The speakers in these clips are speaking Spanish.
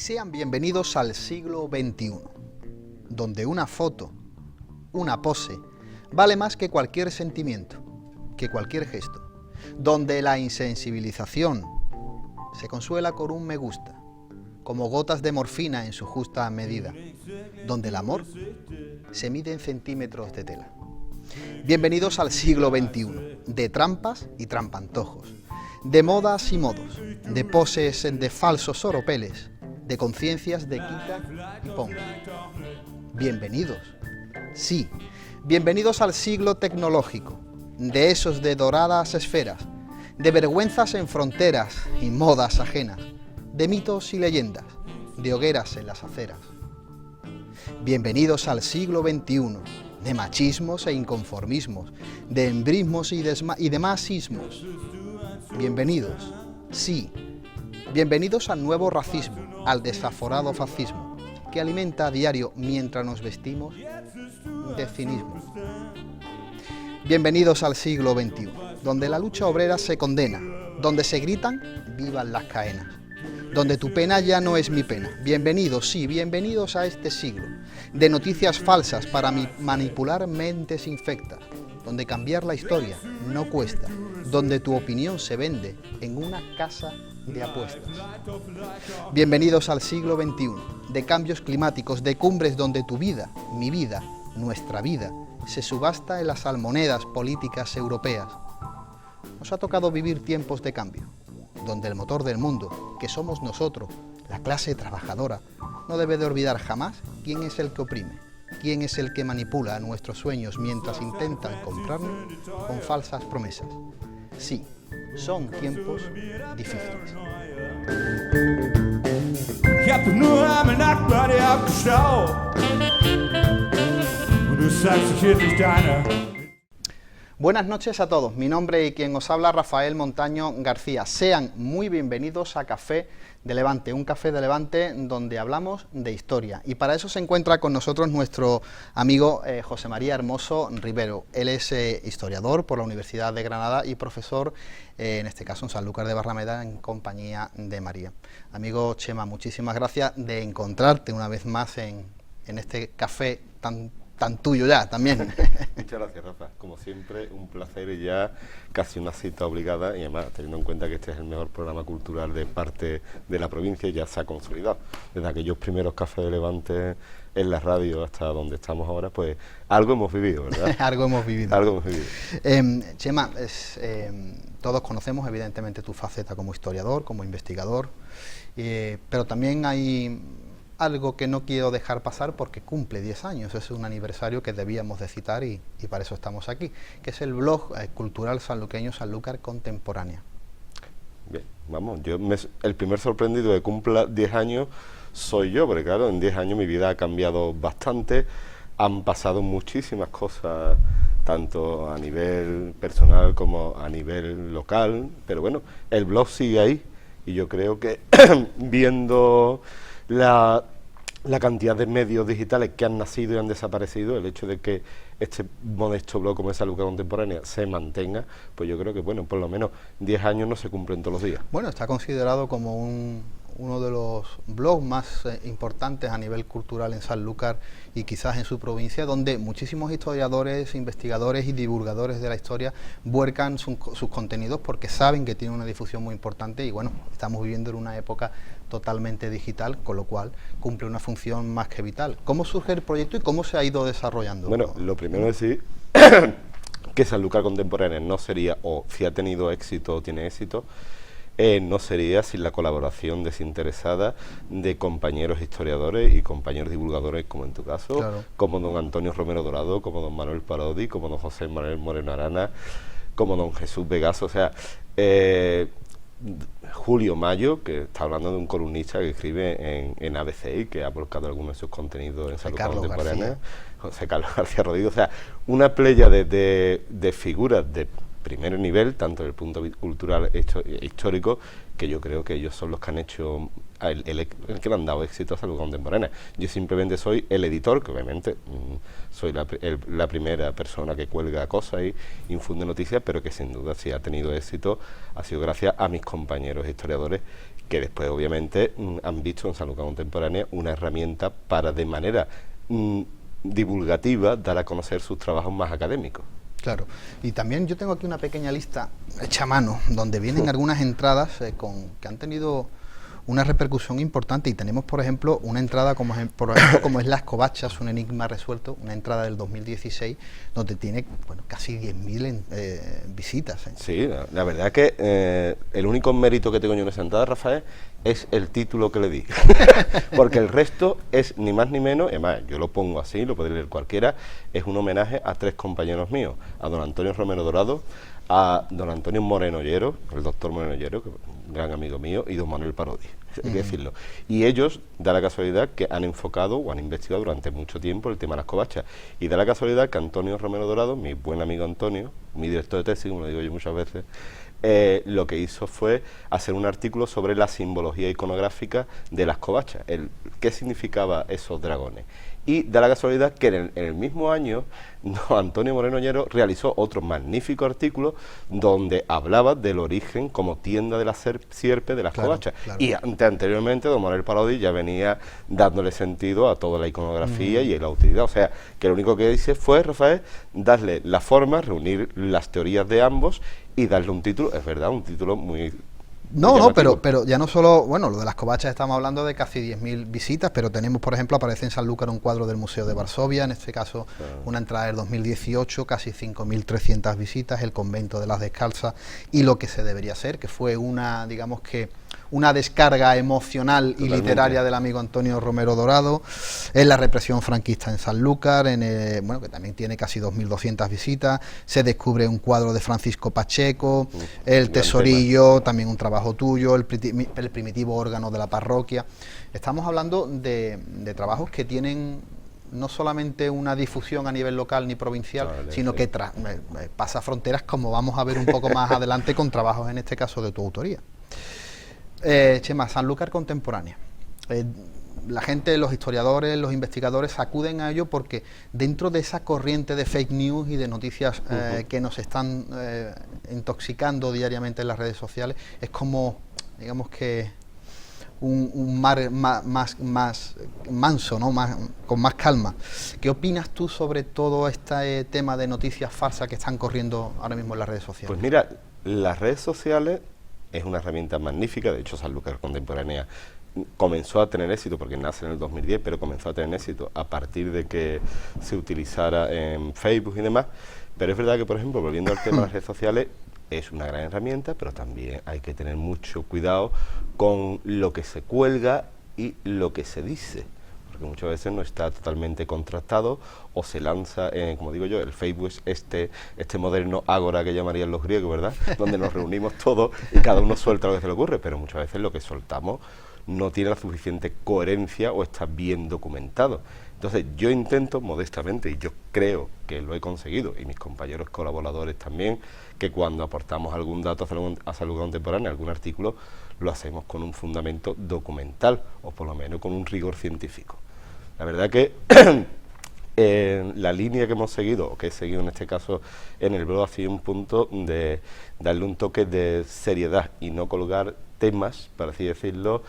Sean bienvenidos al siglo XXI, donde una foto, una pose, vale más que cualquier sentimiento, que cualquier gesto, donde la insensibilización se consuela con un me gusta, como gotas de morfina en su justa medida, donde el amor se mide en centímetros de tela. Bienvenidos al siglo XXI, de trampas y trampantojos, de modas y modos, de poses de falsos oropeles, de conciencias de quita y pon. Bienvenidos, sí, bienvenidos al siglo tecnológico, de esos de doradas esferas, de vergüenzas en fronteras y modas ajenas, de mitos y leyendas, de hogueras en las aceras. Bienvenidos al siglo XXI, de machismos e inconformismos, de embrismos y demás ismos. Bienvenidos, sí, bienvenidos al nuevo racismo, al desaforado fascismo, que alimenta a diario mientras nos vestimos de cinismo. Bienvenidos al siglo XXI, donde la lucha obrera se condena, donde se gritan ¡vivan las caenas!, donde tu pena ya no es mi pena. Bienvenidos, sí, bienvenidos a este siglo, de noticias falsas para manipular mentes infectas, donde cambiar la historia no cuesta, donde tu opinión se vende en una casa de apuestas. Bienvenidos al siglo XXI, de cambios climáticos, de cumbres donde tu vida, mi vida, nuestra vida, se subasta en las almonedas políticas europeas. Nos ha tocado vivir tiempos de cambio, donde el motor del mundo, que somos nosotros, la clase trabajadora, no debe de olvidar jamás quién es el que oprime, quién es el que manipula nuestros sueños mientras intentan comprarnos con falsas promesas. Sí, son tiempos difíciles. Buenas noches a todos, mi nombre y quien os habla Rafael Montaño García. Sean muy bienvenidos a Café de Levante, un café de Levante donde hablamos de historia. Y para eso se encuentra con nosotros nuestro amigo José María Hermoso Rivero. Él es historiador por la Universidad de Granada y profesor, en este caso en Sanlúcar de Barrameda, en compañía de María. Amigo Chema, muchísimas gracias de encontrarte una vez más en este café tan tuyo ya, también. Muchas gracias, Rafa. Como siempre, un placer y ya casi una cita obligada, y además teniendo en cuenta que este es el mejor programa cultural de parte de la provincia, ya se ha consolidado. Desde aquellos primeros cafés de Levante en la radio hasta donde estamos ahora, pues algo hemos vivido, ¿verdad? Algo hemos vivido. Algo hemos vivido. Chema, todos conocemos evidentemente tu faceta como historiador, como investigador, pero también hay algo que no quiero dejar pasar porque cumple 10 años, es un aniversario que debíamos de citar y para eso estamos aquí, que es el blog cultural sanluqueño Sanlúcar Contemporánea. Bien, vamos, el primer sorprendido de cumpla 10 años soy yo, porque claro, en 10 años mi vida ha cambiado bastante, han pasado muchísimas cosas, tanto a nivel personal como a nivel local, pero bueno, el blog sigue ahí y yo creo que viendo la cantidad de medios digitales que han nacido y han desaparecido, el hecho de que este modesto blog como es Sanlúcar Contemporánea se mantenga, pues yo creo que, bueno, por lo menos 10 años no se cumplen todos los días. Bueno, está considerado como uno de los blogs más importantes a nivel cultural en Sanlúcar y quizás en su provincia, donde muchísimos historiadores, investigadores y divulgadores de la historia vuelcan sus contenidos porque saben que tiene una difusión muy importante y bueno, estamos viviendo en una época totalmente digital, con lo cual cumple una función más que vital. ¿Cómo surge el proyecto y cómo se ha ido desarrollando? Bueno, lo primero es decir que Sanlúcar Contemporánea no sería, o si ha tenido éxito o tiene éxito, no sería sin la colaboración desinteresada de compañeros historiadores y compañeros divulgadores, como en tu caso, claro, como don Antonio Romero Dorado, como don Manuel Parodi, como don José Manuel Moreno Arana, como don Jesús Vegaso, o sea, Julio Mayo, que está hablando de un columnista que escribe en ABC y que ha volcado algunos de sus contenidos en Sanlúcar Contemporánea, José Carlos García Rodríguez, o sea, una playa de figuras de primer nivel, tanto desde el punto cultural histórico, que yo creo que ellos son los que han hecho el que le han dado éxito a Sanlúcar Contemporánea. Yo simplemente soy el editor, que obviamente soy la primera persona que cuelga cosas y infunde noticias, pero que sin duda si ha tenido éxito ha sido gracias a mis compañeros historiadores que después obviamente han visto en Sanlúcar Contemporánea una herramienta para de manera divulgativa dar a conocer sus trabajos más académicos. Claro, y también yo tengo aquí una pequeña lista hecha a mano, donde vienen algunas entradas que han tenido una repercusión importante, y tenemos, por ejemplo, una entrada como es Las Covachas, un enigma resuelto, una entrada del 2016, donde tiene casi 10.000 visitas. Sí, la verdad que el único mérito que tengo yo en esa entrada, Rafael, es el título que le di, porque el resto es ni más ni menos, y además yo lo pongo así, lo puede leer cualquiera, es un homenaje a 3 compañeros míos, a don Antonio Romero Dorado, a don Antonio Moreno Llero, el doctor Moreno Llero, que es un gran amigo mío, y don Manuel Parodi, hay que decirlo. Y ellos, da la casualidad que han enfocado o han investigado durante mucho tiempo el tema de las covachas. Y da la casualidad que Antonio Romero Dorado, mi buen amigo Antonio, mi director de tesis, como lo digo yo muchas veces, lo que hizo fue hacer un artículo sobre la simbología iconográfica de las covachas, qué significaba esos dragones. Y da la casualidad que en el mismo año Antonio Moreno Llero realizó otro magnífico artículo donde hablaba del origen como tienda de la sierpe de las covachas. Claro. Y anteriormente don Manuel Parodi ya venía dándole sentido a toda la iconografía y la utilidad. O sea, que lo único que hice fue, Rafael, darle la forma, reunir las teorías de ambos y darle un título, es verdad, un título muy... No, pero ya no solo, lo de las covachas estamos hablando de casi 10.000 visitas, pero tenemos, por ejemplo, aparece en Sanlúcar un cuadro del Museo de Varsovia, en este caso una entrada del 2018, casi 5.300 visitas, el convento de las Descalzas, y lo que se debería hacer, que fue una, digamos que, una descarga emocional y literaria del amigo Antonio Romero Dorado, en la represión franquista en Sanlúcar, que también tiene casi 2.200 visitas, se descubre un cuadro de Francisco Pacheco, el tesorillo, también un trabajo tuyo, el primitivo órgano de la parroquia. Estamos hablando de trabajos que tienen no solamente una difusión a nivel local ni provincial, sino que pasa fronteras, como vamos a ver un poco más adelante con trabajos en este caso de tu autoría. Chema, Sanlúcar Contemporánea. La gente, los historiadores, los investigadores acuden a ello porque dentro de esa corriente de fake news y de noticias que nos están intoxicando diariamente en las redes sociales, es como, digamos que un mar más manso, ¿no? Con más calma. ¿Qué opinas tú sobre todo este tema de noticias falsas que están corriendo ahora mismo en las redes sociales? Pues mira, las redes sociales es una herramienta magnífica. De hecho, Sanlúcar Contemporánea comenzó a tener éxito, porque nace en el 2010, pero comenzó a tener éxito a partir de que se utilizara en Facebook y demás. Pero es verdad que, por ejemplo, volviendo al tema de las redes sociales, es una gran herramienta, pero también hay que tener mucho cuidado con lo que se cuelga y lo que se dice, porque muchas veces no está totalmente contrastado o se lanza, como digo yo, el Facebook es este moderno ágora que llamarían los griegos, ¿verdad?, donde nos reunimos todos y cada uno suelta lo que se le ocurre, pero muchas veces lo que soltamos no tiene la suficiente coherencia o está bien documentado. Entonces yo intento modestamente, y yo creo que lo he conseguido, y mis compañeros colaboradores también, que cuando aportamos algún dato a Salud Contemporánea, algún artículo, lo hacemos con un fundamento documental, o por lo menos con un rigor científico. La verdad que la línea que hemos seguido, o que he seguido en este caso en el blog, ha sido un punto de darle un toque de seriedad y no colgar temas, para así decirlo,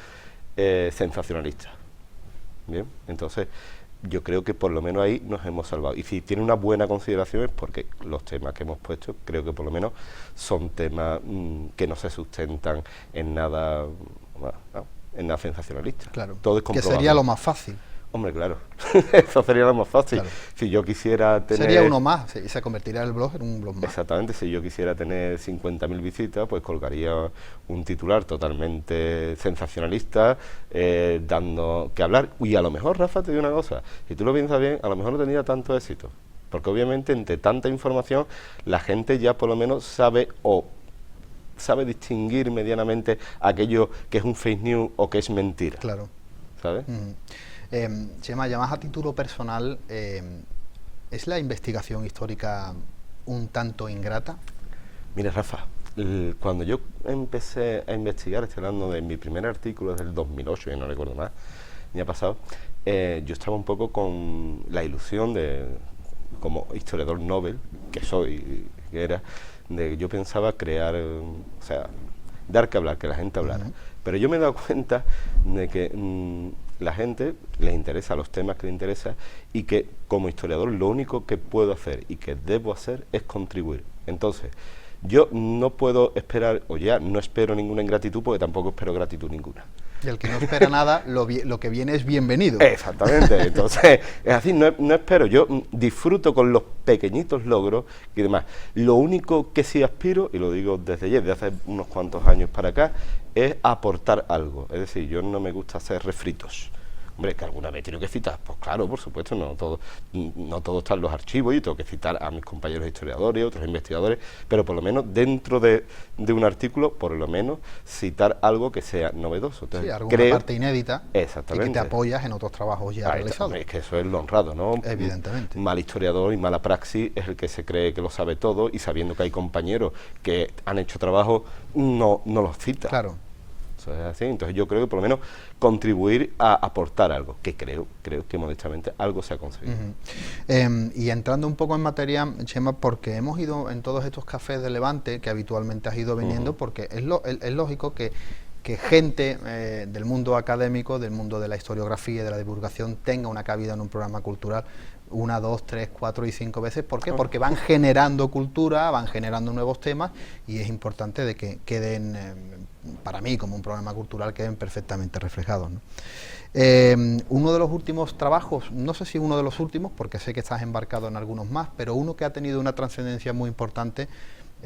sensacionalistas. Bien, entonces yo creo que por lo menos ahí nos hemos salvado. Y si tiene una buena consideración es porque los temas que hemos puesto, creo que por lo menos son temas que no se sustentan en nada, sensacionalista. Claro, todo es comprobable. Que sería lo más fácil. Hombre, claro, eso sería lo más fácil. Claro. Si yo quisiera tener... Sería uno más, y se convertiría el blog en un blog más. Exactamente, si yo quisiera tener 50.000 visitas, pues colgaría un titular totalmente sensacionalista, dando que hablar. Y a lo mejor, Rafa, te digo una cosa, si tú lo piensas bien, a lo mejor no tendría tanto éxito. Porque obviamente entre tanta información, la gente ya por lo menos sabe distinguir medianamente aquello que es un fake news o que es mentira. Claro. ¿Sabes? Chema, ya más a título personal, ¿es la investigación histórica un tanto ingrata? Mira, Rafa, cuando yo empecé a investigar, estoy hablando de mi primer artículo desde el 2008, ya no recuerdo más, ni ha pasado, yo estaba un poco con la ilusión de, como historiador Nobel, que soy, que era, de que yo pensaba crear, dar que hablar, que la gente hablara. Pero yo me he dado cuenta de que la gente les interesa los temas que les interesa y que como historiador lo único que puedo hacer y que debo hacer es contribuir. Entonces, yo no puedo esperar, o ya no espero ninguna ingratitud porque tampoco espero gratitud ninguna. Y el que no espera nada, lo que viene es bienvenido. Exactamente, entonces es así, no espero, yo disfruto con los pequeñitos logros y demás. Lo único que sí aspiro, y lo digo desde ayer, desde hace unos cuantos años para acá, es aportar algo. Es decir, yo no me gusta hacer refritos. Hombre, que alguna vez tengo que citar, pues claro, por supuesto, no todo está en los archivos y tengo que citar a mis compañeros historiadores, otros investigadores, pero por lo menos dentro de un artículo, por lo menos citar algo que sea novedoso. Entonces, sí, alguna parte inédita y exactamente, que te apoyas en otros trabajos ya realizados. Es que eso es lo honrado, ¿no? Evidentemente. Mal historiador y mala praxis es el que se cree que lo sabe todo y sabiendo que hay compañeros que han hecho trabajo, no los cita. Claro. Eso es así. Entonces yo creo que por lo menos contribuir a aportar algo, que creo que modestamente algo se ha conseguido. Y entrando un poco en materia, Chema, porque hemos ido en todos estos cafés de Levante que habitualmente has ido viniendo, porque es lógico que gente del mundo académico, del mundo de la historiografía y de la divulgación tenga una cabida en un programa cultural 1, 2, 3, 4 y 5 veces. ¿Por qué? Porque van generando cultura, van generando nuevos temas y es importante de que queden, para mí como un programa cultural, queden perfectamente reflejados, ¿no? Uno de los últimos trabajos, no sé si uno de los últimos, porque sé que estás embarcado en algunos más, pero uno que ha tenido una trascendencia muy importante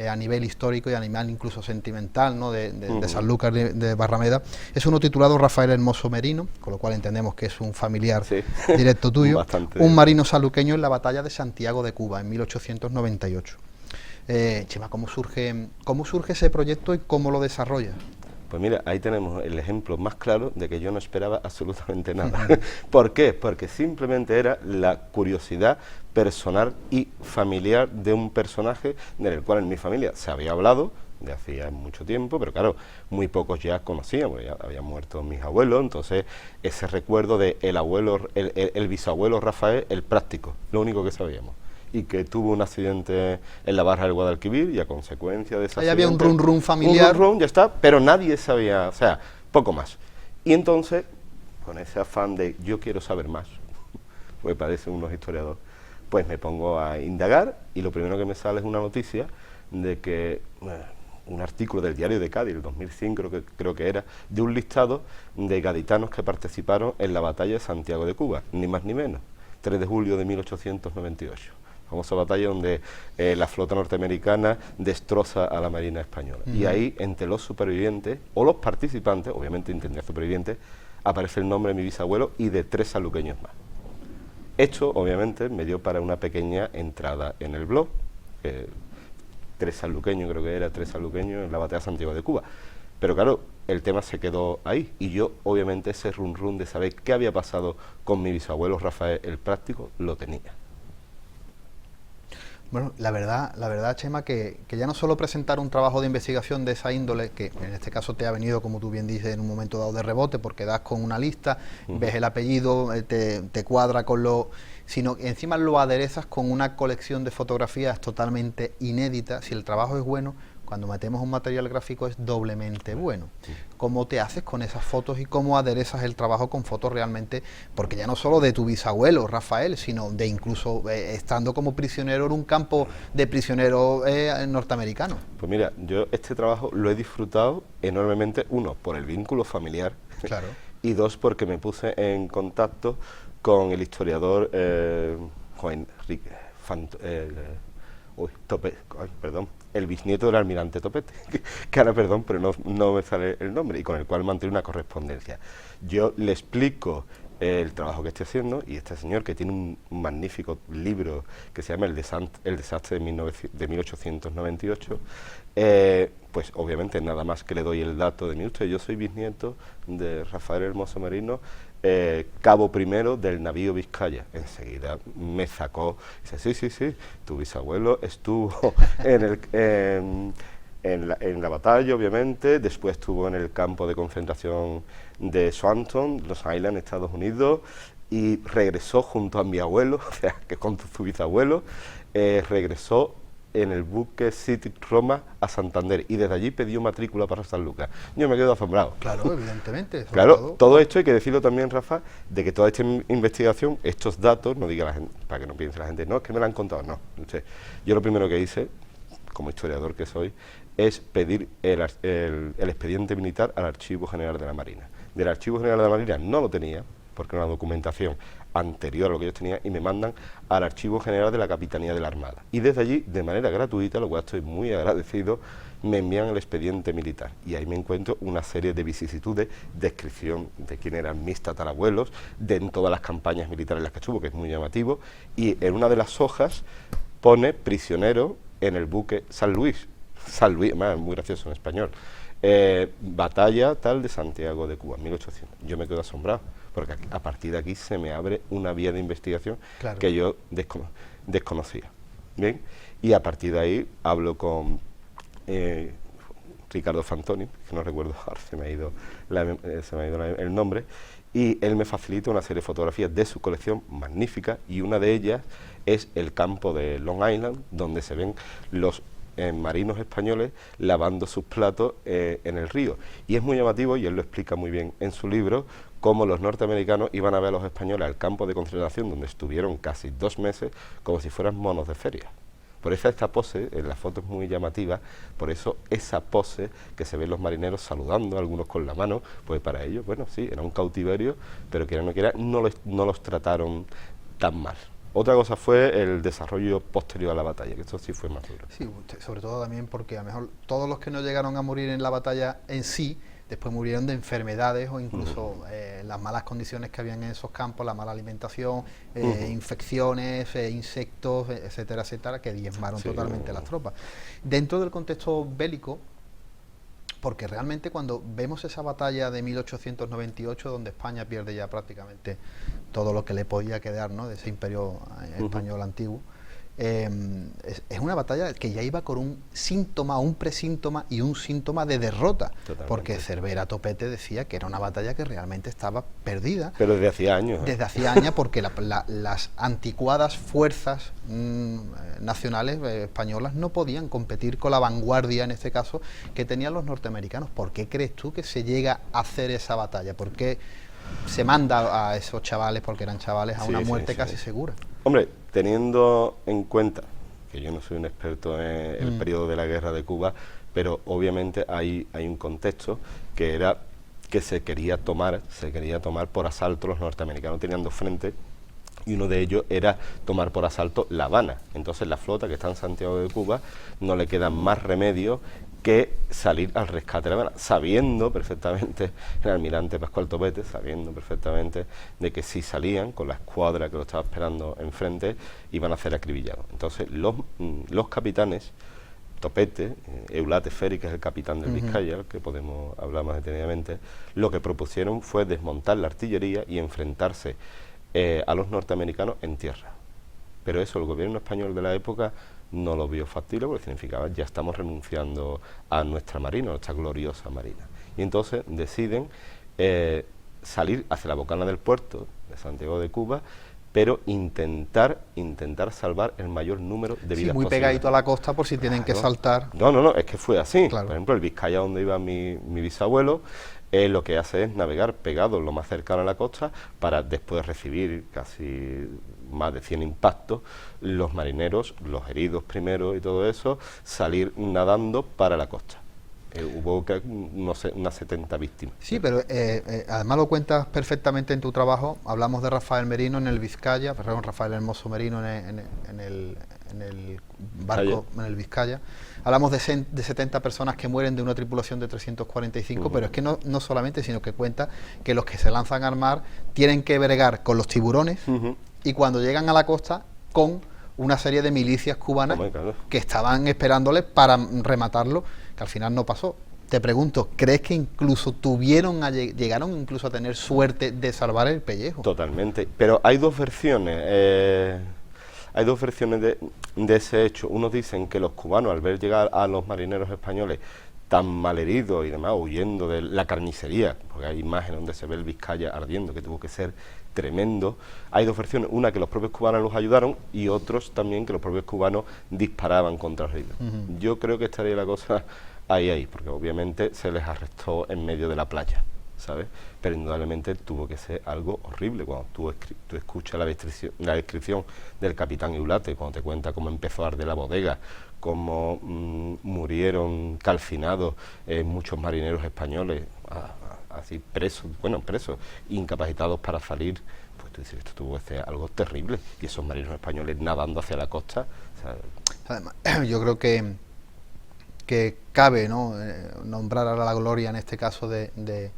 a nivel histórico y a nivel incluso sentimental, ¿no? de Sanlúcar de Barrameda, es uno titulado Rafael Hermoso Merino, con lo cual entendemos que es un familiar directo tuyo, un marino sanluqueño en la batalla de Santiago de Cuba en 1898. Chema, ¿cómo surge ese proyecto y cómo lo desarrollas? Pues mira, ahí tenemos el ejemplo más claro de que yo no esperaba absolutamente nada. ¿Por qué? Porque simplemente era la curiosidad personal y familiar de un personaje del cual en mi familia se había hablado de hacía mucho tiempo, pero claro, muy pocos ya conocían, porque ya habían muerto mis abuelos, entonces ese recuerdo de el bisabuelo Rafael, el práctico, lo único que sabíamos. Y que tuvo un accidente en la barra del Guadalquivir y a consecuencia de ese accidente... Ahí había un run familiar. Un run, ya está, pero nadie sabía, o sea, poco más. Y entonces, con ese afán de yo quiero saber más, porque parece unos historiadores, pues me pongo a indagar y lo primero que me sale es una noticia de que un artículo del Diario de Cádiz, el 2005 creo que era, de un listado de gaditanos que participaron en la batalla de Santiago de Cuba, ni más ni menos, 3 de julio de 1898. Famosa batalla donde la flota norteamericana destroza a la Marina española. Y ahí, entre los supervivientes, o los participantes, obviamente intenté supervivientes, aparece el nombre de mi bisabuelo y de 3 sanluqueños más. Esto, obviamente, me dio para una pequeña entrada en el blog, 3 sanluqueños, creo que era 3 sanluqueños en la batalla de Santiago de Cuba. Pero claro, el tema se quedó ahí, y yo, obviamente, ese run de saber qué había pasado con mi bisabuelo Rafael el Práctico, lo tenía. Bueno, la verdad, Chema, que ya no solo presentar un trabajo de investigación de esa índole, que en este caso te ha venido, como tú bien dices, en un momento dado de rebote, porque das con una lista, ves el apellido, te cuadra con sino que encima lo aderezas con una colección de fotografías totalmente inéditas. Si el trabajo es bueno, cuando metemos un material gráfico es doblemente bueno. ¿Cómo te haces con esas fotos y cómo aderezas el trabajo con fotos realmente? Porque ya no solo de tu bisabuelo, Rafael, sino de incluso estando como prisionero en un campo de prisioneros norteamericanos. Pues mira, yo este trabajo lo he disfrutado enormemente, 1, por el vínculo familiar, claro, y 2, porque me puse en contacto con el historiador Juan Enrique el bisnieto del almirante Topete, que ahora perdón, pero no me sale el nombre, y con el cual mantengo una correspondencia. Yo le explico el trabajo que estoy haciendo, y este señor, que tiene un magnífico libro que se llama El desastre de 1898, pues obviamente nada más que le doy el dato de mi usted. Yo soy bisnieto de Rafael Hermoso Merino, cabo primero del navío Vizcaya. Enseguida me sacó, dice, sí, tu bisabuelo estuvo en la batalla, obviamente, después estuvo en el campo de concentración de Swanton, Los Islands, Estados Unidos, y regresó junto a mi abuelo, o sea, que con su bisabuelo, regresó en el buque City Roma a Santander y desde allí pidió matrícula para San Lucas. Yo me quedo asombrado. Claro, evidentemente. Claro, todo esto hay que decirlo también, Rafa, de que toda esta investigación, estos datos, no diga la gente, para que no piense la gente, no, es que me lo han contado, no. Entonces, yo lo primero que hice, como historiador que soy, es pedir el expediente militar al Archivo General de la Marina. Del Archivo General de la Marina no lo tenía, porque era una documentación anterior a lo que ellos tenían, y me mandan al Archivo General de la Capitanía de la Armada. Y desde allí, de manera gratuita, lo cual estoy muy agradecido, me envían el expediente militar. Y ahí me encuentro una serie de vicisitudes, descripción de quién eran mis tatarabuelos, de en todas las campañas militares en las que estuvo, que es muy llamativo, y en una de las hojas pone prisionero en el buque San Luis, además, muy gracioso en español, batalla tal de Santiago de Cuba, 1800. Yo me quedo asombrado, porque a partir de aquí se me abre una vía de investigación que yo desconocía. Bien, y a partir de ahí hablo con Ricardo Fantoni, que no recuerdo ahora, se me ha ido el nombre, y él me facilita una serie de fotografías de su colección magnífica, y una de ellas es el campo de Long Island, donde se ven los marinos españoles lavando sus platos en el río. Y es muy llamativo, y él lo explica muy bien en su libro, cómo los norteamericanos iban a ver a los españoles al campo de concentración, donde estuvieron casi 2 meses, como si fueran monos de feria. Por eso esta pose, en la foto es muy llamativa, por eso esa pose que se ven los marineros saludando, algunos con la mano, pues para ellos, bueno, sí, era un cautiverio, pero quiera o no quiera, no los trataron tan mal. Otra cosa fue el desarrollo posterior a la batalla, que esto sí fue más duro. Sí, sobre todo también porque a lo mejor todos los que no llegaron a morir en la batalla en sí, después murieron de enfermedades o incluso las malas condiciones que habían en esos campos, la mala alimentación, infecciones, insectos, etcétera, etcétera, que diezmaron totalmente las tropas. Dentro del contexto bélico, porque realmente cuando vemos esa batalla de 1898, donde España pierde ya prácticamente todo lo que le podía quedar, ¿no?, de ese imperio español antiguo, es una batalla que ya iba con un síntoma, un presíntoma y un síntoma de derrota. Totalmente. Porque Cervera Topete decía que era una batalla que realmente estaba perdida. Pero desde hacía años. Desde hacía años, porque las anticuadas fuerzas nacionales españolas no podían competir con la vanguardia, en este caso, que tenían los norteamericanos. ¿Por qué crees tú que se llega a hacer esa batalla? ¿Por qué se manda a esos chavales, porque eran chavales, a una muerte casi segura? Hombre, teniendo en cuenta que yo no soy un experto en el periodo de la guerra de Cuba, pero obviamente hay un contexto que era que se quería tomar por asalto, los norteamericanos tenían 2 frentes, y uno de ellos era tomar por asalto La Habana. Entonces la flota que está en Santiago de Cuba no le queda más remedio que salir al rescate de La Habana, sabiendo perfectamente, el almirante Pascual Topete, sabiendo perfectamente de que si salían con la escuadra que lo estaba esperando enfrente, iban a ser acribillados. Entonces los capitanes, Topete, Eulate Ferry, que es el capitán del Vizcaya, al que podemos hablar más detenidamente, lo que propusieron fue desmontar la artillería y enfrentarse a los norteamericanos en tierra. Pero eso el gobierno español de la época no lo vio factible, porque significaba ya estamos renunciando a nuestra marina, a nuestra gloriosa marina. Y entonces deciden salir hacia la bocana del puerto de Santiago de Cuba, pero intentar salvar el mayor número de vidas muy posible. pegadito a la costa por si tienen que saltar. No, es que fue así. Claro. Por ejemplo, el Vizcaya, donde iba mi bisabuelo, lo que hace es navegar pegado lo más cercano a la costa para después recibir casi más de 100 impactos, los marineros, los heridos primero y todo eso, salir nadando para la costa. Hubo, no sé, unas 70 víctimas. Sí, pero además lo cuentas perfectamente en tu trabajo. Hablamos de Rafael Merino en el Vizcaya, perdón, Rafael Hermoso Merino en el barco, en el Vizcaya. Hablamos de 70 personas que mueren de una tripulación de 345, pero es que no solamente, sino que cuenta que los que se lanzan al mar tienen que bregar con los tiburones y cuando llegan a la costa con una serie de milicias cubanas que estaban esperándoles para rematarlo, que al final no pasó. Te pregunto, ¿crees que incluso llegaron incluso a tener suerte de salvar el pellejo? Totalmente, pero hay dos versiones. Hay dos versiones de ese hecho. Unos dicen que los cubanos, al ver llegar a los marineros españoles tan malheridos y demás, huyendo de la carnicería, porque hay imágenes donde se ve el Vizcaya ardiendo, que tuvo que ser tremendo. Hay dos versiones, una que los propios cubanos los ayudaron y otros también que los propios cubanos disparaban contra los heridos. Yo creo que estaría la cosa ahí, porque obviamente se les arrestó en medio de la playa, ¿sabes? Pero indudablemente tuvo que ser algo horrible cuando tú escuchas la descripción del capitán Eulate, cuando te cuenta cómo empezó a arder la bodega, cómo murieron calcinados muchos marineros españoles, así presos, incapacitados para salir. Pues tú dices, esto tuvo que ser algo terrible, y esos marineros españoles nadando hacia la costa. O sea, además, yo creo que cabe, ¿no?, nombrar a la gloria en este caso de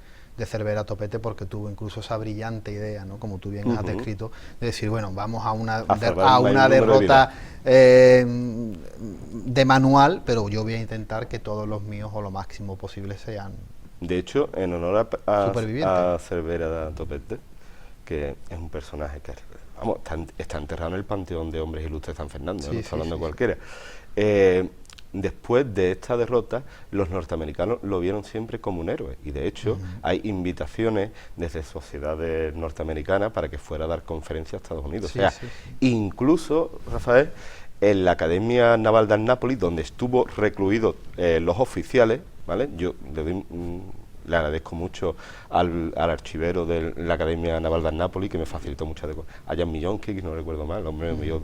Cervera Topete, porque tuvo incluso esa brillante idea, ¿no?, como tú bien has descrito, de decir, bueno, vamos a una derrota de manual, pero yo voy a intentar que todos los míos o lo máximo posible sean. De hecho, en honor a Cervera Topete, que es un personaje que está enterrado en el Panteón de Hombres Ilustres de San Fernando, no está hablando cualquiera. Después de esta derrota, los norteamericanos lo vieron siempre como un héroe, y de hecho hay invitaciones desde sociedades norteamericanas para que fuera a dar conferencias a Estados Unidos. Incluso, Rafael, en la Academia Naval de Annápolis, donde estuvo recluidos los oficiales, ¿vale? Yo le agradezco mucho al archivero de la Academia Naval de Annápolis, que me facilitó muchas cosas. A Jan Millonki, que no recuerdo mal, el hombre me dio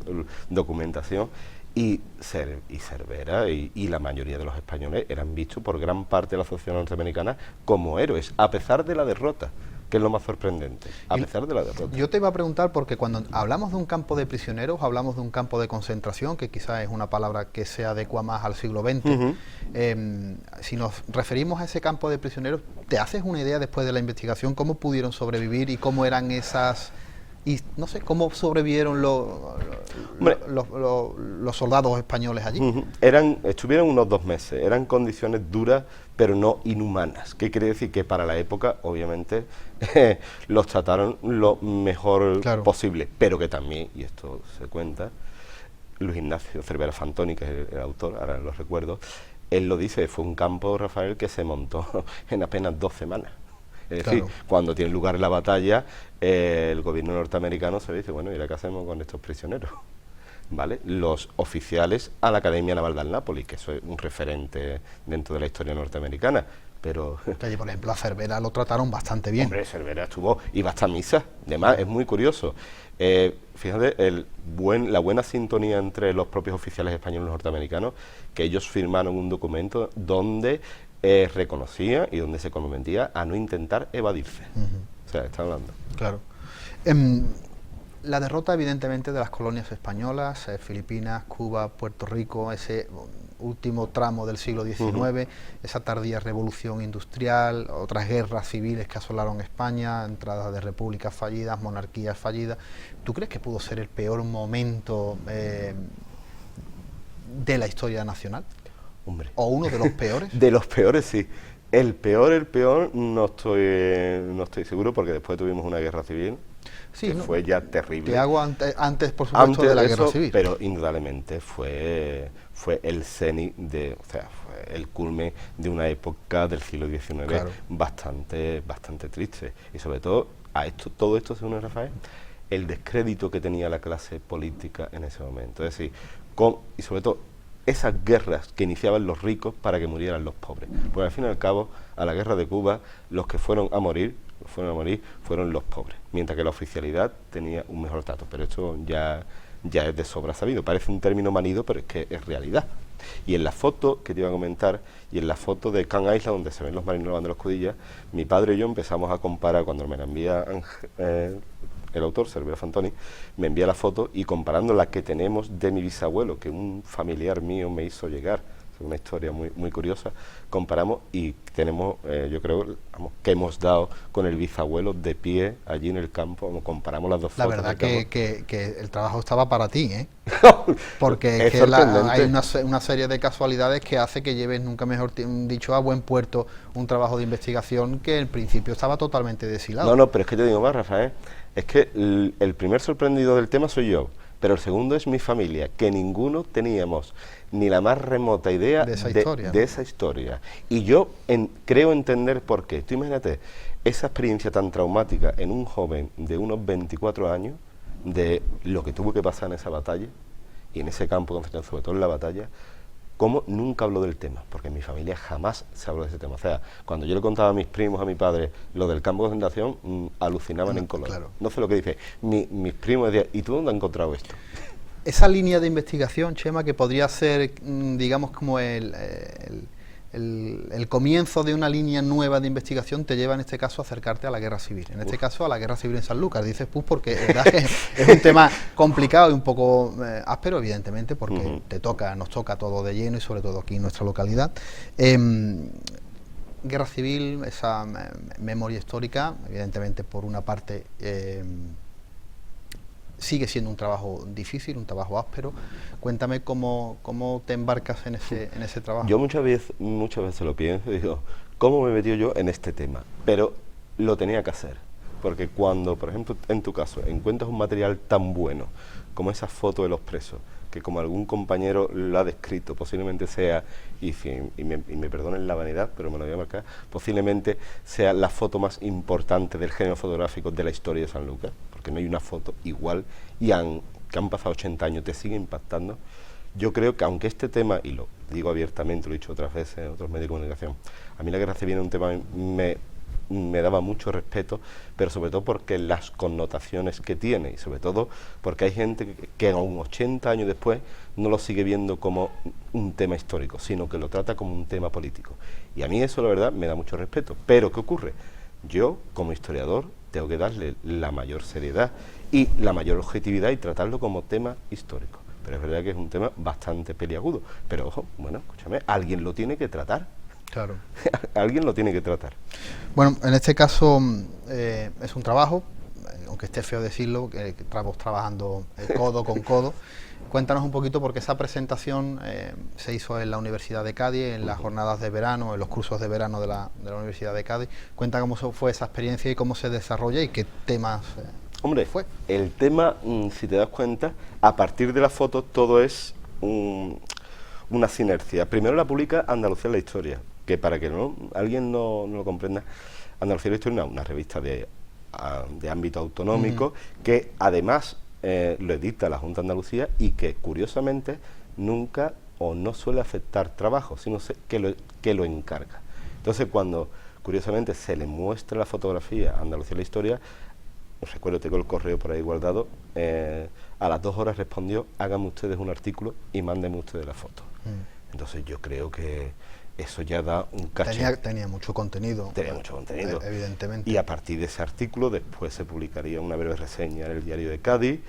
documentación. Y Cervera y la mayoría de los españoles eran vistos por gran parte de la sociedad norteamericana como héroes, a pesar de la derrota, que es lo más sorprendente, a pesar de la derrota. Yo te iba a preguntar, porque cuando hablamos de un campo de prisioneros, hablamos de un campo de concentración, que quizás es una palabra que se adecua más al siglo XX. Si nos referimos a ese campo de prisioneros, ¿te haces una idea después de la investigación cómo pudieron sobrevivir y cómo eran esas... y no sé, cómo sobrevivieron los soldados españoles allí? Estuvieron unos 2 meses, eran condiciones duras, pero no inhumanas. ¿Qué quiere decir? Que para la época, obviamente, los trataron lo mejor posible, pero que también, y esto se cuenta, Luis Ignacio Cervera Fantoni, que es el autor, ahora lo recuerdo, él lo dice, fue un campo, Rafael, que se montó en apenas 2 semanas. Es decir, cuando tiene lugar la batalla, el gobierno norteamericano se dice, bueno, ¿y ahora qué hacemos con estos prisioneros? ¿Vale? Los oficiales a la Academia Naval de Annápolis, que eso es un referente dentro de la historia norteamericana, pero... Allí, por ejemplo, a Cervera lo trataron bastante bien. Hombre, Cervera iba hasta misa, además es muy curioso. Fíjate, la buena sintonía entre los propios oficiales españoles y norteamericanos, que ellos firmaron un documento donde reconocía y donde se comprometía a no intentar evadirse. O sea, está hablando. Claro. La derrota, evidentemente, de las colonias españolas, Filipinas, Cuba, Puerto Rico, ese último tramo del siglo XIX, esa tardía revolución industrial, otras guerras civiles que asolaron España, entradas de repúblicas fallidas, monarquías fallidas. ¿Tú crees que pudo ser el peor momento de la historia nacional? Hombre. ¿O uno de los peores? De los peores, sí. El peor, no estoy seguro, porque después tuvimos una guerra civil, que fue ya terrible. Te hago antes, por supuesto, de la guerra civil. Pero indudablemente fue el cenit fue el culmen de una época del siglo XIX bastante triste. Y sobre todo, todo esto, según Rafael, el descrédito que tenía la clase política en ese momento. Es decir, y sobre todo, esas guerras que iniciaban los ricos para que murieran los pobres. Porque al fin y al cabo, a la guerra de Cuba, los que fueron a morir fueron los pobres, mientras que la oficialidad tenía un mejor trato. Pero esto ya es de sobra sabido. Parece un término manido, pero es que es realidad. Y en la foto que te iba a comentar, y en la foto de Can Island, donde se ven los marineros lavando las escudillas, mi padre y yo empezamos a comparar, cuando me la envía el autor, Cervera Fantoni, me envía la foto, y comparando la que tenemos de mi bisabuelo, que un familiar mío me hizo llegar, es una historia muy curiosa, comparamos y tenemos, yo creo, que hemos dado con el bisabuelo de pie allí en el campo, comparamos las dos fotos. La verdad que el trabajo estaba para ti, ¿eh? Porque es hay una serie de casualidades que hace que lleves, nunca mejor dicho, a buen puerto un trabajo de investigación que en principio estaba totalmente deshilado. No, pero es que te digo más, Rafael, es que el primer sorprendido del tema soy yo. pero el segundo es mi familia, que ninguno teníamos ni la más remota idea de esa historia. De esa historia. Y yo creo entender por qué. Tú imagínate esa experiencia tan traumática en un joven de unos 24 años, de lo que tuvo que pasar en esa batalla, y en ese campo de concentración, sobre todo en la batalla, cómo nunca habló del tema, porque en mi familia jamás se habló de ese tema. O sea, cuando yo le contaba a mis primos, a mi padre, lo del campo de concentración, alucinaban en color. Claro. No sé lo que dice. Mis primos decían, ¿y tú dónde has encontrado esto? Esa línea de investigación, Chema, que podría ser, digamos, como el comienzo de una línea nueva de investigación, te lleva en este caso a acercarte a la guerra civil, en este caso a la guerra civil en Sanlúcar. Dices pues porque es un tema complicado y un poco áspero, evidentemente, porque nos toca todo de lleno y sobre todo aquí en nuestra localidad. Guerra civil, esa memoria histórica, evidentemente por una parte sigue siendo un trabajo difícil, un trabajo áspero. Cuéntame cómo te embarcas en ese trabajo. Yo muchas veces lo pienso y digo, ¿cómo me he metido yo en este tema? Pero lo tenía que hacer, porque cuando, por ejemplo, en tu caso, encuentras un material tan bueno como esa foto de los presos, que como algún compañero lo ha descrito, posiblemente sea, y me perdonen la vanidad, pero me lo voy a marcar, posiblemente sea la foto más importante del género fotográfico de la historia de Sanlúcar, porque no hay una foto igual, y que han pasado 80 años, te sigue impactando. Yo creo que aunque este tema, y lo digo abiertamente, lo he dicho otras veces en otros medios de comunicación, a mí la guerra civil es un tema me daba mucho respeto, pero sobre todo porque las connotaciones que tiene, y sobre todo porque hay gente que aún 80 años después no lo sigue viendo como un tema histórico, sino que lo trata como un tema político. Y a mí eso, la verdad, me da mucho respeto. Pero, ¿qué ocurre? Yo, como historiador, tengo que darle la mayor seriedad y la mayor objetividad y tratarlo como tema histórico. Pero es verdad que es un tema bastante peliagudo. Pero, ojo, bueno, escúchame, alguien lo tiene que tratar. Claro. Alguien lo tiene que tratar. Bueno, en este caso es un trabajo, aunque esté feo decirlo, que estamos trabajando codo con codo. Cuéntanos un poquito, porque esa presentación se hizo en la Universidad de Cádiz, en las jornadas de verano, en los cursos de verano de la Universidad de Cádiz. Cuenta cómo fue esa experiencia y cómo se desarrolla y qué temas Hombre, fue. El tema, si te das cuenta, a partir de la foto todo es una sinergia. Primero la publica Andalucía en la Historia, que para que alguien no lo comprenda, Andalucía en la Historia es una revista de ámbito autonómico que además lo edita la Junta de Andalucía y que curiosamente nunca o no suele aceptar trabajo, sino que lo encarga. Entonces cuando curiosamente se le muestra la fotografía a Andalucía en la Historia, recuerdo, tengo el correo por ahí guardado, a las 2 horas respondió, háganme ustedes un artículo y mándenme ustedes la foto. Entonces yo creo que eso ya da un caché. Tenía mucho contenido. Tenía mucho contenido. Evidentemente. Y a partir de ese artículo después se publicaría una breve reseña en el Diario de Cádiz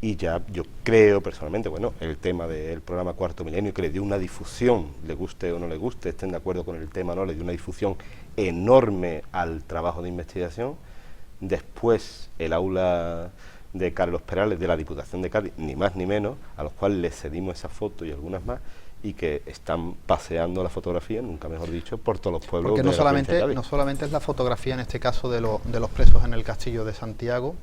y ya yo creo personalmente, bueno, el tema del programa Cuarto Milenio, que le dio una difusión, le guste o no le guste, estén de acuerdo con el tema o no, le dio una difusión enorme al trabajo de investigación. Después el aula de Carlos Perales de la Diputación de Cádiz, ni más ni menos, a los cuales les cedimos esa foto y algunas más, y que están paseando la fotografía, nunca mejor dicho, por todos los pueblos. Porque no solamente es la fotografía, en este caso, de los presos en el Castillo de Santiago,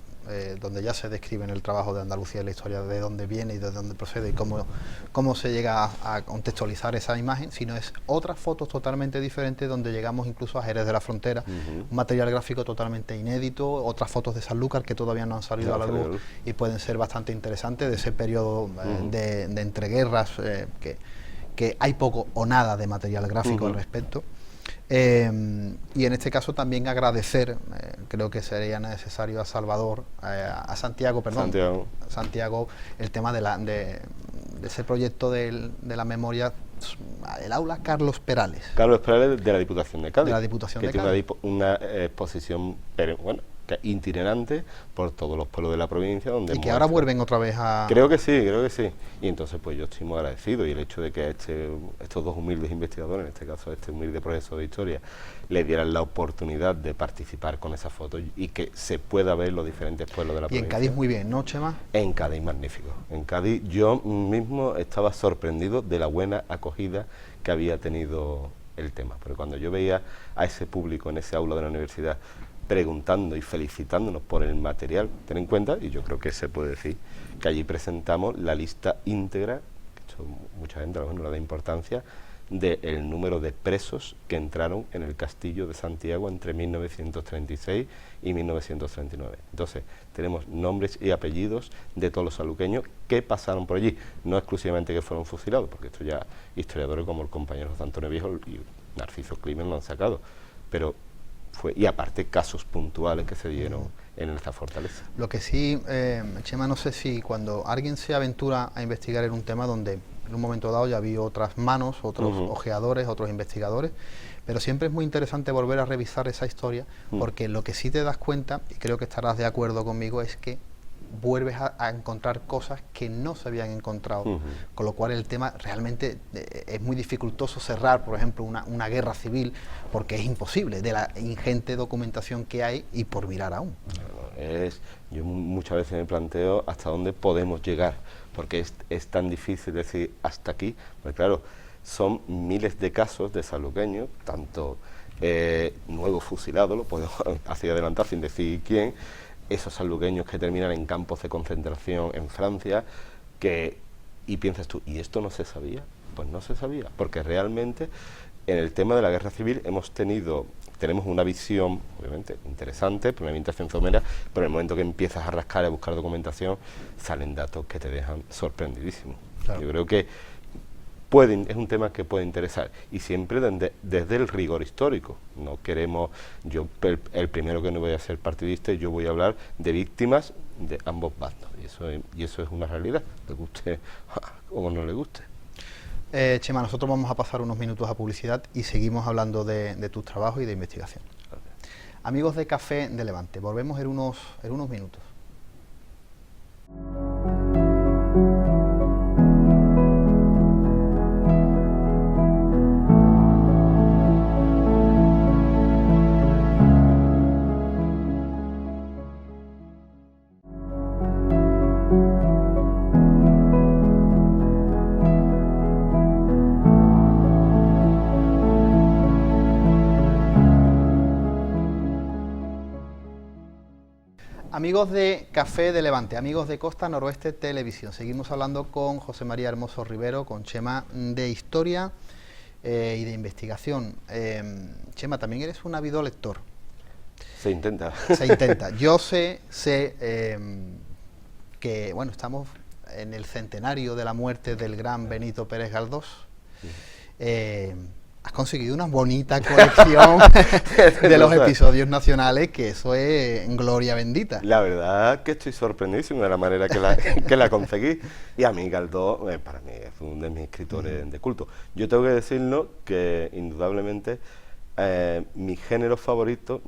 donde ya se describe en el trabajo de Andalucía y la historia de dónde viene y de dónde procede y cómo se llega a contextualizar esa imagen, sino es otras fotos totalmente diferentes donde llegamos incluso a Jerez de la Frontera, un material gráfico totalmente inédito, otras fotos de Sanlúcar que todavía no han salido a la luz y pueden ser bastante interesantes de ese periodo de entreguerras que hay poco o nada de material gráfico al respecto. Y en este caso también agradecer, creo que sería necesario a Santiago, el tema de ese proyecto de la memoria, el aula Carlos Perales. Carlos Perales de la Diputación de Cádiz. De la Diputación de Cádiz. Tiene una exposición, itinerante por todos los pueblos de la provincia. Y que ahora vuelven otra vez a... Creo que sí. Y entonces pues yo estoy muy agradecido, y el hecho de que estos dos humildes investigadores, en este caso este humilde profesor de historia, le dieran la oportunidad de participar con esa foto y que se pueda ver los diferentes pueblos de la provincia. Y en Cádiz muy bien, ¿no, Chema? En Cádiz magnífico. En Cádiz yo mismo estaba sorprendido de la buena acogida que había tenido el tema, porque cuando yo veía a ese público en ese aula de la universidad preguntando y felicitándonos por el material. Ten en cuenta, y yo creo que se puede decir, que allí presentamos la lista íntegra, que esto mucha gente a lo mejor no le da importancia, del número de presos que entraron en el castillo de Santiago entre 1936 y 1939. Entonces, tenemos nombres y apellidos de todos los sanluqueños que pasaron por allí, no exclusivamente que fueron fusilados, porque esto ya historiadores como el compañero José Antonio Viejo y Narciso Climent lo han sacado, pero y aparte casos puntuales que se dieron en esta fortaleza. Lo que sí, Chema, no sé si cuando alguien se aventura a investigar en un tema donde en un momento dado ya había otras manos, otros ojeadores, otros investigadores, pero siempre es muy interesante volver a revisar esa historia, porque lo que sí te das cuenta, y creo que estarás de acuerdo conmigo, es que vuelves a encontrar cosas que no se habían encontrado, con lo cual el tema realmente es muy dificultoso cerrar, por ejemplo, una guerra civil, porque es imposible, de la ingente documentación que hay y por mirar aún. Yo muchas veces me planteo hasta dónde podemos llegar, porque es tan difícil decir hasta aquí, porque claro, son miles de casos de sanluqueños, tanto nuevos fusilados, lo podemos así adelantar sin decir quién, esos sanluqueños que terminan en campos de concentración en Francia, y piensas tú, ¿y esto no se sabía? Pues no se sabía, porque realmente en el tema de la guerra civil tenemos una visión, obviamente, interesante, por una orientación somera, pero en el momento que empiezas a rascar y a buscar documentación, salen datos que te dejan sorprendidísimo. Claro. Yo creo que es un tema que puede interesar, y siempre desde el rigor histórico. No queremos, el primero que no voy a ser partidista, yo voy a hablar de víctimas de ambos bandos, y eso es una realidad, le guste o no le guste. Chema, nosotros vamos a pasar unos minutos a publicidad y seguimos hablando de tus trabajos y de investigación. Okay. Amigos de Café de Levante, volvemos en unos minutos. Amigos de Café de Levante, amigos de Costa Noroeste Televisión, seguimos hablando con José María Hermoso Rivero, con Chema, de historia y de investigación. Chema, también eres un ávido lector. Se intenta. Se intenta. Yo sé que, bueno, estamos en el centenario de la muerte del gran Benito Pérez Galdós. Has conseguido una bonita colección de los episodios nacionales, que eso es gloria bendita. La verdad que estoy sorprendidísimo de la manera que la conseguí. Y a mí Galdós, para mí, es uno de mis escritores de culto. Yo tengo que decirlo que, indudablemente, mi género favorito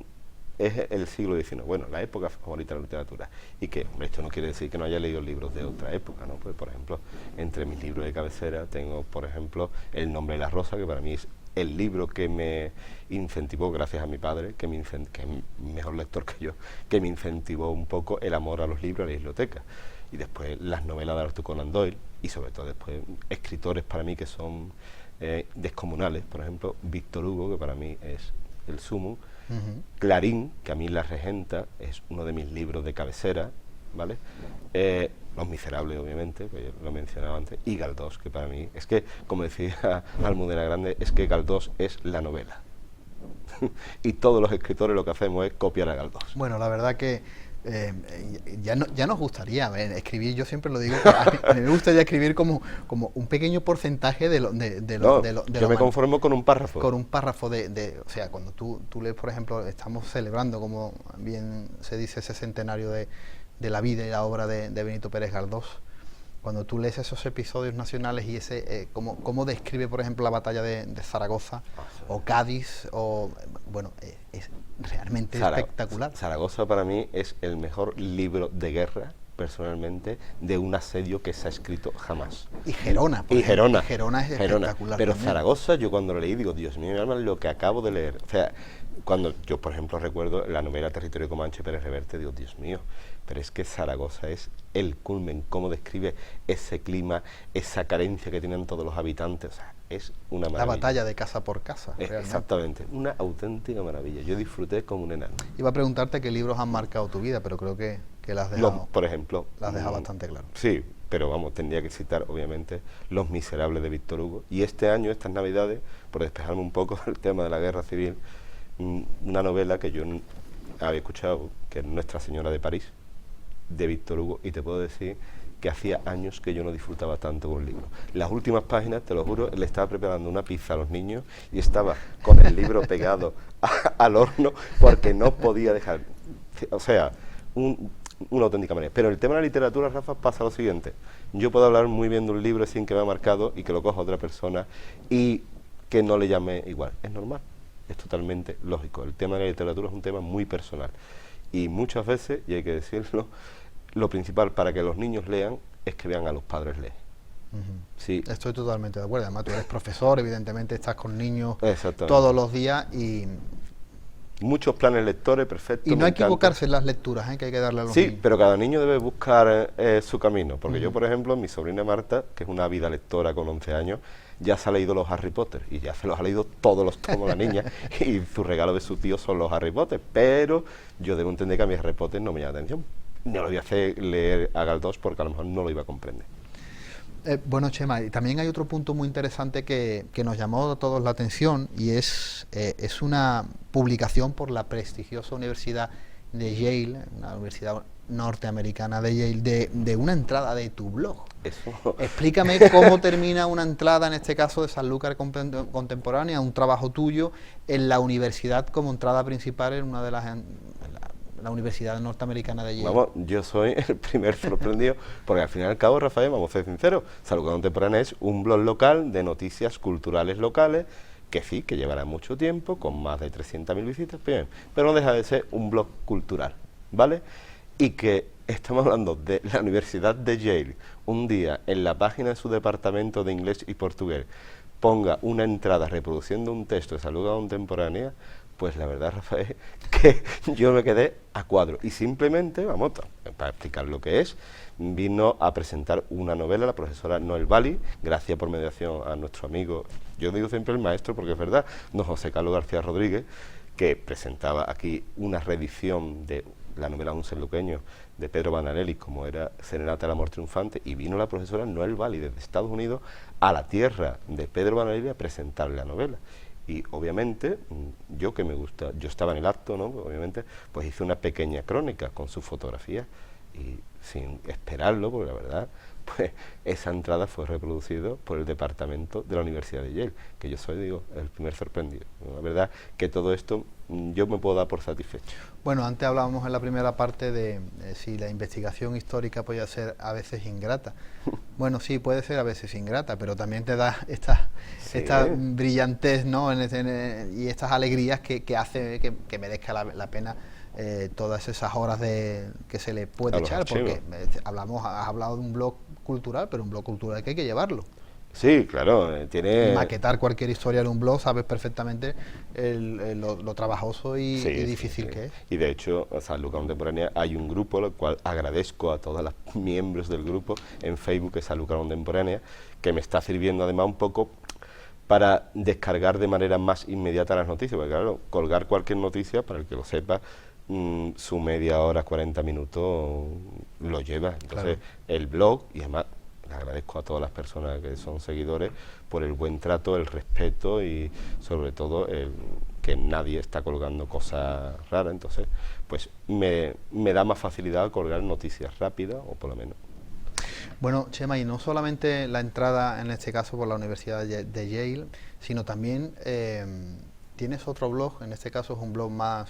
es el siglo XIX, bueno, la época favorita de la literatura. Y que, hombre, esto no quiere decir que no haya leído libros de otra época, ¿no? Pues, por ejemplo, entre mis libros de cabecera tengo, por ejemplo, El nombre de la rosa, que para mí es el libro que me incentivó, gracias a mi padre, que es mejor lector que yo, que me incentivó un poco el amor a los libros, a la biblioteca. Y después las novelas de Arthur Conan Doyle, y sobre todo después escritores para mí que son descomunales, por ejemplo, Víctor Hugo, que para mí es el sumum, Clarín, que a mí La Regenta es uno de mis libros de cabecera, ¿vale? Los Miserables, obviamente, que lo mencionaba antes, y Galdós, que para mí, es que, como decía Almudena Grande, es que Galdós es la novela. Y todos los escritores lo que hacemos es copiar a Galdós. Bueno, la verdad que ya nos gustaría escribir, yo siempre lo digo, a mí me gustaría escribir como un pequeño porcentaje de lo yo me conformo con un párrafo. Con un párrafo o sea, cuando tú lees, por ejemplo, estamos celebrando, como bien se dice, ese centenario de la vida y la obra de Benito Pérez Galdós. Cuando tú lees esos episodios nacionales y cómo describe, por ejemplo, la batalla de Zaragoza, o Cádiz, bueno, es realmente espectacular. Zaragoza para mí es el mejor libro de guerra personalmente de un asedio que se ha escrito jamás. Y Gerona. Y Gerona. Gerona es espectacular. Pero también. Zaragoza, yo cuando lo leí digo, Dios mío, mi alma, lo que acabo de leer. O sea, cuando yo, por ejemplo, recuerdo la novela Territorio Comanche, Pérez Reverte, digo, Dios mío, pero es que Zaragoza es el culmen, cómo describe ese clima, esa carencia que tienen todos los habitantes, o sea, es una maravilla. La batalla de casa por casa. Exactamente, una auténtica maravilla. Yo disfruté como un enano. Iba a preguntarte qué libros han marcado tu vida, pero creo que las has dejado, Por ejemplo, las has dejado bastante claro. Sí, pero vamos, tendría que citar, obviamente, Los Miserables de Víctor Hugo. Y este año, estas Navidades, por despejarme un poco del tema de la guerra civil, una novela que yo había escuchado, que es Nuestra Señora de París, de Víctor Hugo, y te puedo decir que hacía años que yo no disfrutaba tanto con un libro. Las últimas páginas, te lo juro, le estaba preparando una pizza a los niños y estaba con el libro pegado al horno porque no podía dejar. O sea, una auténtica manera. Pero el tema de la literatura, Rafa, pasa lo siguiente. Yo puedo hablar muy bien de un libro sin que me ha marcado y que lo coja otra persona y que no le llame igual. Es normal, es totalmente lógico. El tema de la literatura es un tema muy personal. Y muchas veces, y hay que decirlo, lo principal para que los niños lean es que vean a los padres leer. Sí. Estoy totalmente de acuerdo. Además, tú eres profesor, evidentemente estás con niños Exactamente. todos los días y muchos planes lectores, perfecto. y no equivocarse en las lecturas, que hay que darle a los Sí, niños. pero cada niño debe buscar su camino. Porque yo, por ejemplo, mi sobrina Marta, que es una ávida lectora con 11 años, ya se ha leído los Harry Potter y ya se los ha leído todos los tomos la niña y su regalo de su tío son los Harry Potter, pero yo debo entender que a mi Harry Potter no me llama la atención. No lo voy a hacer leer a Galdós porque a lo mejor no lo iba a comprender. Bueno, Chema, y también hay otro punto muy interesante que nos llamó a todos la atención y es una publicación por la prestigiosa Universidad de Yale, una universidad norteamericana de Yale, de una entrada de tu blog. Eso. Explícame cómo termina una entrada, en este caso de Sanlúcar Contemporánea, un trabajo tuyo en la universidad como entrada principal en una de la Universidad Norteamericana de Yale. Vamos, yo soy el primer sorprendido, porque al fin y al cabo, Rafael, vamos a ser sinceros, Sanlúcar Contemporánea es un blog local de noticias culturales locales, que sí, que llevará mucho tiempo, con más de 300.000 visitas, bien, pero no deja de ser un blog cultural, ¿vale? Y que estamos hablando de la Universidad de Yale, un día en la página de su departamento de inglés y portugués, ponga una entrada reproduciendo un texto de Sanlúcar Contemporánea, pues la verdad, Rafael, que yo me quedé a cuadro. Y simplemente, vamos, para explicar lo que es, vino a presentar una novela la profesora Noel Bali, gracias por mediación a nuestro amigo, yo digo siempre el maestro porque es verdad, don José Carlos García Rodríguez, que presentaba aquí una reedición de la novela Un sanluqueño de Pedro Banarelli, como era Serenata del amor triunfante, y vino la profesora Noel Bali desde Estados Unidos a la tierra de Pedro Banarelli a presentar la novela. Y obviamente, yo que me gusta, yo estaba en el acto, ¿no? Obviamente, pues hice una pequeña crónica con su fotografía y sin esperarlo, porque la verdad, pues esa entrada fue reproducida por el departamento de la Universidad de Yale, que yo soy, digo, el primer sorprendido. La verdad que todo esto yo me puedo dar por satisfecho. Bueno, antes hablábamos en la primera parte de si la investigación histórica puede ser a veces ingrata. Bueno, sí, puede ser a veces ingrata, pero también te da esta brillantez, ¿no? Y estas alegrías que hace que merezca la pena todas esas horas que se le puede echar, porque has hablado de un blog cultural, pero un blog cultural que hay que llevarlo. Sí, claro, tiene... Maquetar cualquier historia en un blog, sabes perfectamente lo trabajoso y difícil que es. Y de hecho, en Sanlúcar Contemporánea hay un grupo, lo cual agradezco a todos los miembros del grupo en Facebook, que es Sanlúcar Contemporánea, que me está sirviendo además un poco para descargar de manera más inmediata las noticias, porque claro, colgar cualquier noticia, para el que lo sepa, su media hora, 40 minutos lo lleva. Entonces, el blog, y además le agradezco a todas las personas que son seguidores por el buen trato, el respeto y sobre todo que nadie está colgando cosas raras. Entonces, pues me da más facilidad a colgar noticias rápidas, o por lo menos. Bueno, Chema, y no solamente la entrada, en este caso por la Universidad de Yale, sino también tienes otro blog, en este caso es un blog más...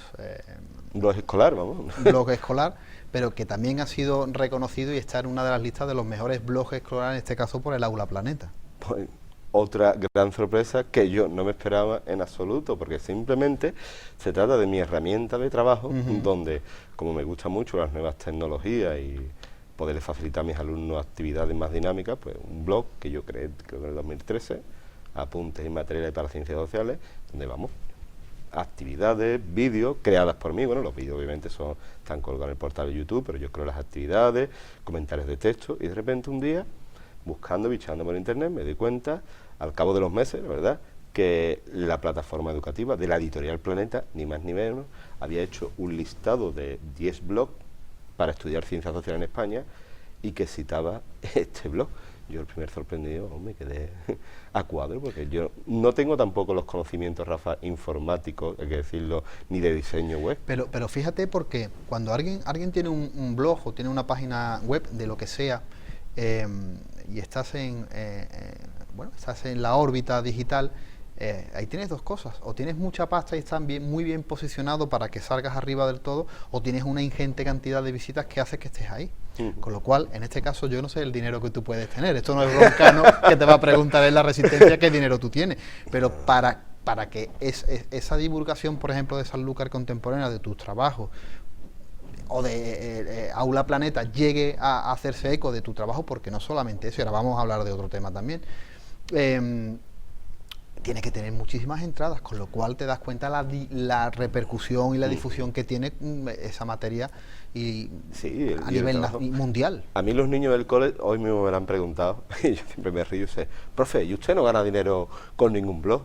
un blog escolar, vamos. Un blog escolar, pero que también ha sido reconocido y está en una de las listas de los mejores blogs escolares, en este caso por el Aula Planeta. Pues, otra gran sorpresa que yo no me esperaba en absoluto, porque simplemente se trata de mi herramienta de trabajo, donde, como me gustan mucho las nuevas tecnologías poderles facilitar a mis alumnos actividades más dinámicas, pues un blog que yo creé, creo que en el 2013, apuntes y materiales para ciencias sociales, donde vamos, actividades, vídeos creadas por mí. Bueno, los vídeos obviamente están colgados en el portal de YouTube, pero yo creo las actividades, comentarios de texto, y de repente un día, buscando, bichando por internet, me di cuenta, al cabo de los meses, la verdad, que la plataforma educativa de la editorial Planeta, ni más ni menos, había hecho un listado de 10 blogs para estudiar ciencias sociales en España, y que citaba este blog. Yo el primer sorprendido me quedé a cuadro, porque yo no tengo tampoco los conocimientos, Rafa, informáticos, hay que decirlo, ni de diseño web. Pero fíjate, porque cuando alguien tiene un blog o tiene una página web de lo que sea, y estás estás en la órbita digital, ahí tienes dos cosas: o tienes mucha pasta y estás muy bien posicionado para que salgas arriba del todo, o tienes una ingente cantidad de visitas que hace que estés ahí. Con lo cual, en este caso, yo no sé el dinero que tú puedes tener. Esto no es Broncano que te va a preguntar en la Resistencia qué dinero tú tienes. Pero para que esa divulgación, por ejemplo, de Sanlúcar Contemporánea, de tus trabajos, o de Aula Planeta, llegue a hacerse eco de tu trabajo, porque no solamente eso, y ahora vamos a hablar de otro tema también, tiene que tener muchísimas entradas, con lo cual te das cuenta la repercusión y la difusión que tiene esa materia y sí, a nivel mundial. A mí los niños del cole hoy mismo me lo han preguntado, y yo siempre me río y sé, profe, ¿y usted no gana dinero con ningún blog?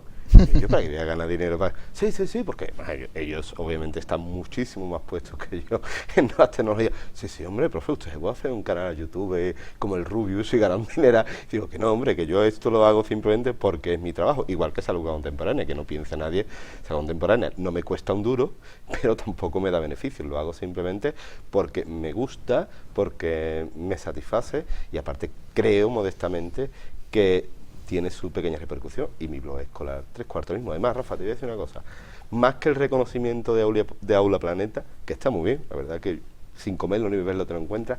Y yo, ¿para qué voy a ganar dinero? Sí, porque ellos obviamente están muchísimo más puestos que yo en nuevas tecnologías. Sí, hombre, profe, usted puede hacer un canal a YouTube como el Rubius y ganar dinero. Digo que no, hombre, que yo esto lo hago simplemente porque es mi trabajo, igual que Sanlúcar Contemporánea, que no piense nadie. Sanlúcar Contemporánea no me cuesta un duro, pero tampoco me da beneficios, lo hago simplemente porque me gusta, porque me satisface, y aparte creo modestamente que tiene su pequeña repercusión, y mi blog escolar 3/4 mismo. Además, Rafa, te voy a decir una cosa, más que el reconocimiento de Aula Planeta, que está muy bien, la verdad que sin comerlo ni beberlo te lo encuentras,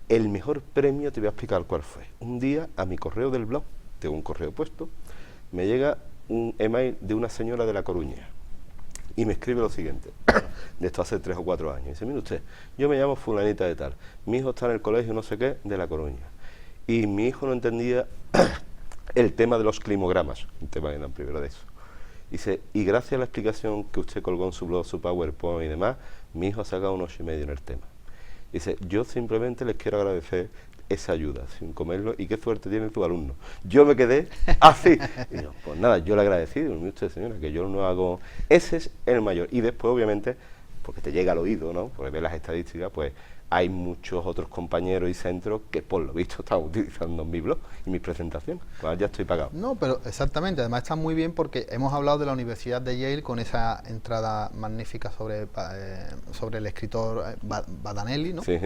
el mejor premio te voy a explicar cuál fue. Un día a mi correo del blog, tengo un correo puesto, me llega un email de una señora de La Coruña, y me escribe lo siguiente, de esto hace 3 o 4 años, dice: mire usted, yo me llamo fulanita de tal, mi hijo está en el colegio no sé qué de La Coruña, y mi hijo no entendía el tema de los climogramas, un tema que eran primero de eso. Dice, y gracias a la explicación que usted colgó en su blog, su PowerPoint y demás, mi hijo ha sacado un 8,5 en el tema. Dice, yo simplemente les quiero agradecer esa ayuda, sin comerlo, y qué suerte tiene tu alumno. Yo me quedé así. Y digo, pues nada, yo le agradecí, mire usted, señora, que yo no hago... Ese es el mayor. Y después, obviamente, porque te llega al oído, ¿no? Porque ves las estadísticas, pues hay muchos otros compañeros y centros que por lo visto están utilizando mi blog y mis presentaciones, pues ya estoy pagado. No, pero exactamente, además está muy bien, porque hemos hablado de la Universidad de Yale con esa entrada magnífica sobre el escritor Badanelli, ¿no? Sí.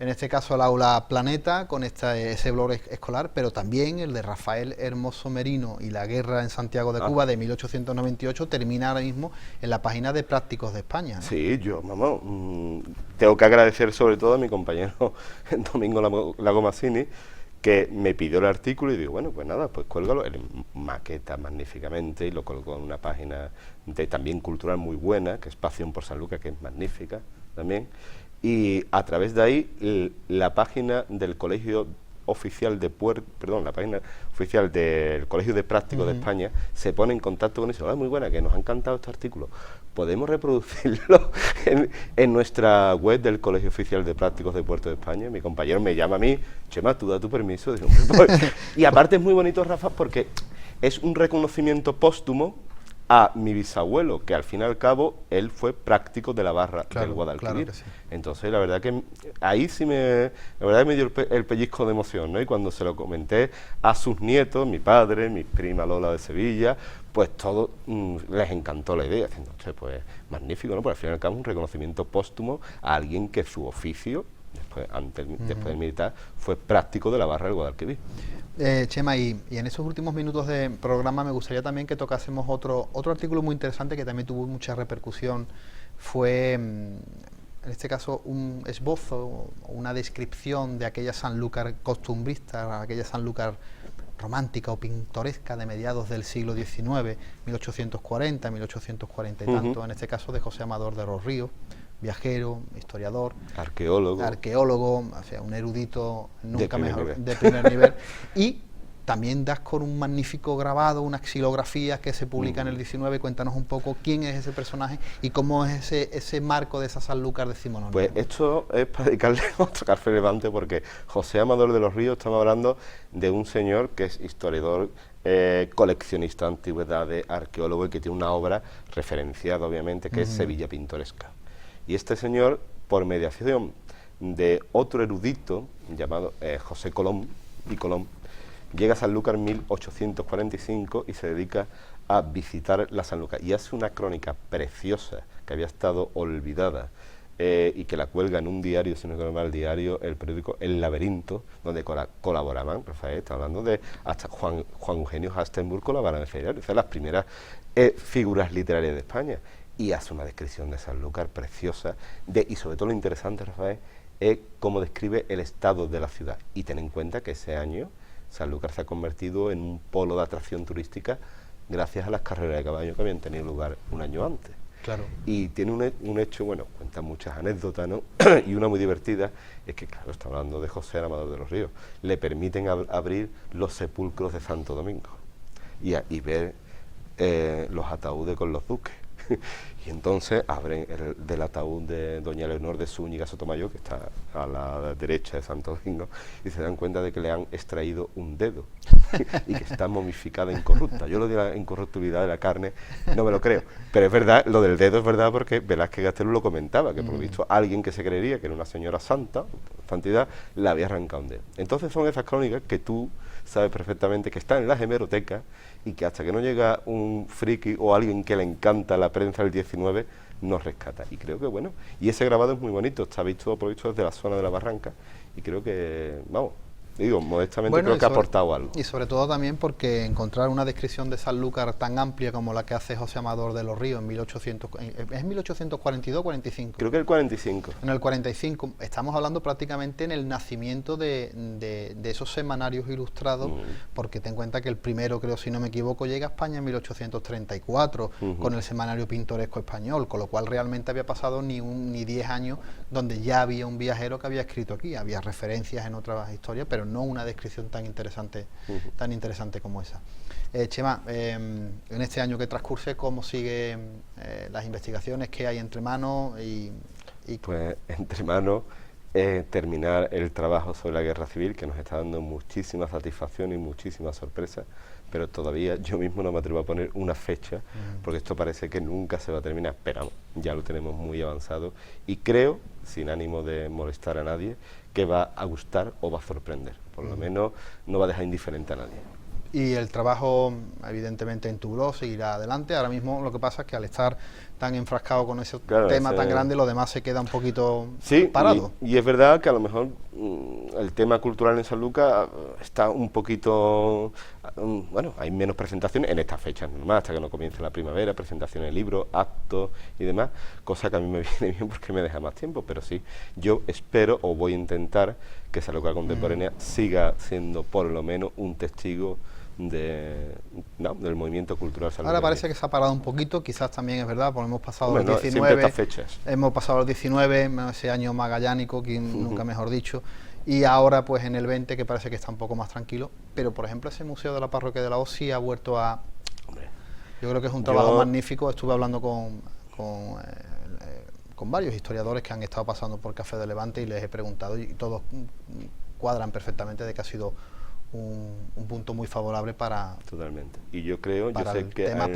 En este caso el Aula Planeta con ese blog escolar, pero también el de Rafael Hermoso Merino y la guerra en Santiago de Cuba de 1898 termina ahora mismo en la página de Prácticos de España, ¿no? Sí, yo, mamá, tengo que agradecer sobre todo a mi compañero Domingo Lagomasini, que me pidió el artículo, y digo, bueno, pues nada, pues cuélgalo. Él maqueta magníficamente y lo colgó en una página también cultural muy buena, que es Pasión por Sanlúcar, que es magnífica también. Y a través de ahí la página del Colegio Oficial de la página oficial del Colegio de Prácticos de España se pone en contacto con eso. Muy buena, que nos ha encantado este artículo. Podemos reproducirlo en nuestra web del Colegio Oficial de Prácticos de Puerto de España. Mi compañero me llama a mí, Chema, tú da tu permiso. Digo, pues. Y aparte es muy bonito, Rafa, porque es un reconocimiento póstumo a mi bisabuelo, que al fin y al cabo él fue práctico de la barra del Guadalquivir. Claro, sí. Entonces la verdad que ahí sí me dio el pellizco de emoción, ¿no? Y cuando se lo comenté a sus nietos, mi padre, mi prima Lola de Sevilla, pues todos les encantó la idea, diciendo, pues magnífico, ¿no? Pues al fin y al cabo un reconocimiento póstumo a alguien que su oficio, después del militar, fue práctico de la barra del Guadalquivir. Chema, y en esos últimos minutos de programa me gustaría también que tocásemos otro artículo muy interesante que también tuvo mucha repercusión. Fue, en este caso, un esbozo o una descripción de aquella Sanlúcar costumbrista, aquella Sanlúcar romántica o pintoresca de mediados del siglo XIX, 1840, 1840 y tanto, en este caso de José Amador de los Ríos, viajero, historiador, arqueólogo, o sea, un erudito nunca de primer mejor, nivel. de primer nivel. Y también das con un magnífico grabado, una xilografía que se publica en el 19. Cuéntanos un poco quién es ese personaje y cómo es ese marco de esa Sanlúcar decimonónica. Pues esto es para dedicarle otro café relevante, porque José Amador de los Ríos, estamos hablando de un señor que es historiador, coleccionista de antigüedades, arqueólogo, y que tiene una obra referenciada, obviamente, que es Sevilla Pintoresca. Y este señor, por mediación de otro erudito llamado José Colón, llega a Sanlúcar en 1845 y se dedica a visitar la Sanlúcar. Y hace una crónica preciosa que había estado olvidada, y que la cuelga en un diario, si no recuerdo mal, el periódico El Laberinto, donde colaboraban, Rafael, está hablando de hasta Juan Eugenio Hastenburg, colaboraban en Ferial, las primeras figuras literarias de España. Y hace una descripción de Sanlúcar preciosa, y sobre todo lo interesante, Rafael, es cómo describe el estado de la ciudad. Y ten en cuenta que ese año Sanlúcar se ha convertido en un polo de atracción turística gracias a las carreras de caballo que habían tenido lugar un año antes. Claro. Y tiene un hecho, bueno, cuenta muchas anécdotas, ¿no? Y una muy divertida es que, claro, está hablando de José Amador de los Ríos, le permiten abrir los sepulcros de Santo Domingo y ver los ataúdes con los duques. Y entonces abren del ataúd de doña Leonor de Zúñiga Sotomayor, que está a la derecha de Santo Domingo, y se dan cuenta de que le han extraído un dedo y que está momificada, incorrupta. Yo lo de la incorruptibilidad de la carne no me lo creo, pero es verdad, lo del dedo es verdad, porque Velázquez Gastelu lo comentaba, que por lo visto alguien que se creería que era una señora santa, santidad, le había arrancado un dedo. Entonces son esas crónicas que tú sabes perfectamente que están en las hemerotecas, y que hasta que no llega un friki o alguien que le encanta la prensa del 19, nos rescata. Y creo que, bueno, y ese grabado es muy bonito, está visto desde la zona de la Barranca, y creo que, vamos, digo, modestamente, bueno, creo que ha aportado algo. Y sobre todo también porque encontrar una descripción de Sanlúcar tan amplia como la que hace José Amador de los Ríos en 1842 45. Creo que el 45. En el 45, estamos hablando prácticamente en el nacimiento de esos semanarios ilustrados, porque ten en cuenta que el primero, creo, si no me equivoco, llega a España en 1834, con el Semanario Pintoresco Español, con lo cual realmente había pasado ni 10 años donde ya había un viajero que había escrito aquí, había referencias en otras historias, pero no una descripción tan interesante como esa. Chema, en este año que transcurre, ¿cómo siguen las investigaciones? ¿Qué hay entre manos? Pues entre manos terminar el trabajo sobre la guerra civil, que nos está dando muchísima satisfacción y muchísima sorpresa, pero todavía yo mismo no me atrevo a poner una fecha, porque esto parece que nunca se va a terminar, pero ya lo tenemos muy avanzado, y creo, sin ánimo de molestar a nadie, que va a gustar o va a sorprender, por lo menos no va a dejar indiferente a nadie. Y el trabajo, evidentemente, en tu blog seguirá adelante. Ahora mismo lo que pasa es que al estar tan enfrascado con ese tema tan grande, lo demás se queda un poquito parado. Y es verdad que a lo mejor el tema cultural en Sanlúcar está un poquito... bueno, hay menos presentaciones en estas fechas normal, hasta que no comience la primavera, presentaciones de libros, actos y demás, cosa que a mí me viene bien porque me deja más tiempo, pero sí, yo espero o voy a intentar que Sanlúcar Contemporánea siga siendo por lo menos un testigo del movimiento cultural salvadoreño. Ahora parece que se ha parado un poquito, quizás también es verdad, porque hemos pasado los 19, siempre estas fechas. Hemos pasado los 19, ese año magallánico, nunca mejor dicho, y ahora pues en el 20, que parece que está un poco más tranquilo, pero por ejemplo ese museo de la parroquia de la Hoz sí ha vuelto a... Hombre, yo creo que es un trabajo magnífico. Estuve hablando con varios historiadores que han estado pasando por Café de Levante y les he preguntado, y todos cuadran perfectamente de que ha sido un punto muy favorable para... Totalmente. Y yo creo, para yo sé el que tema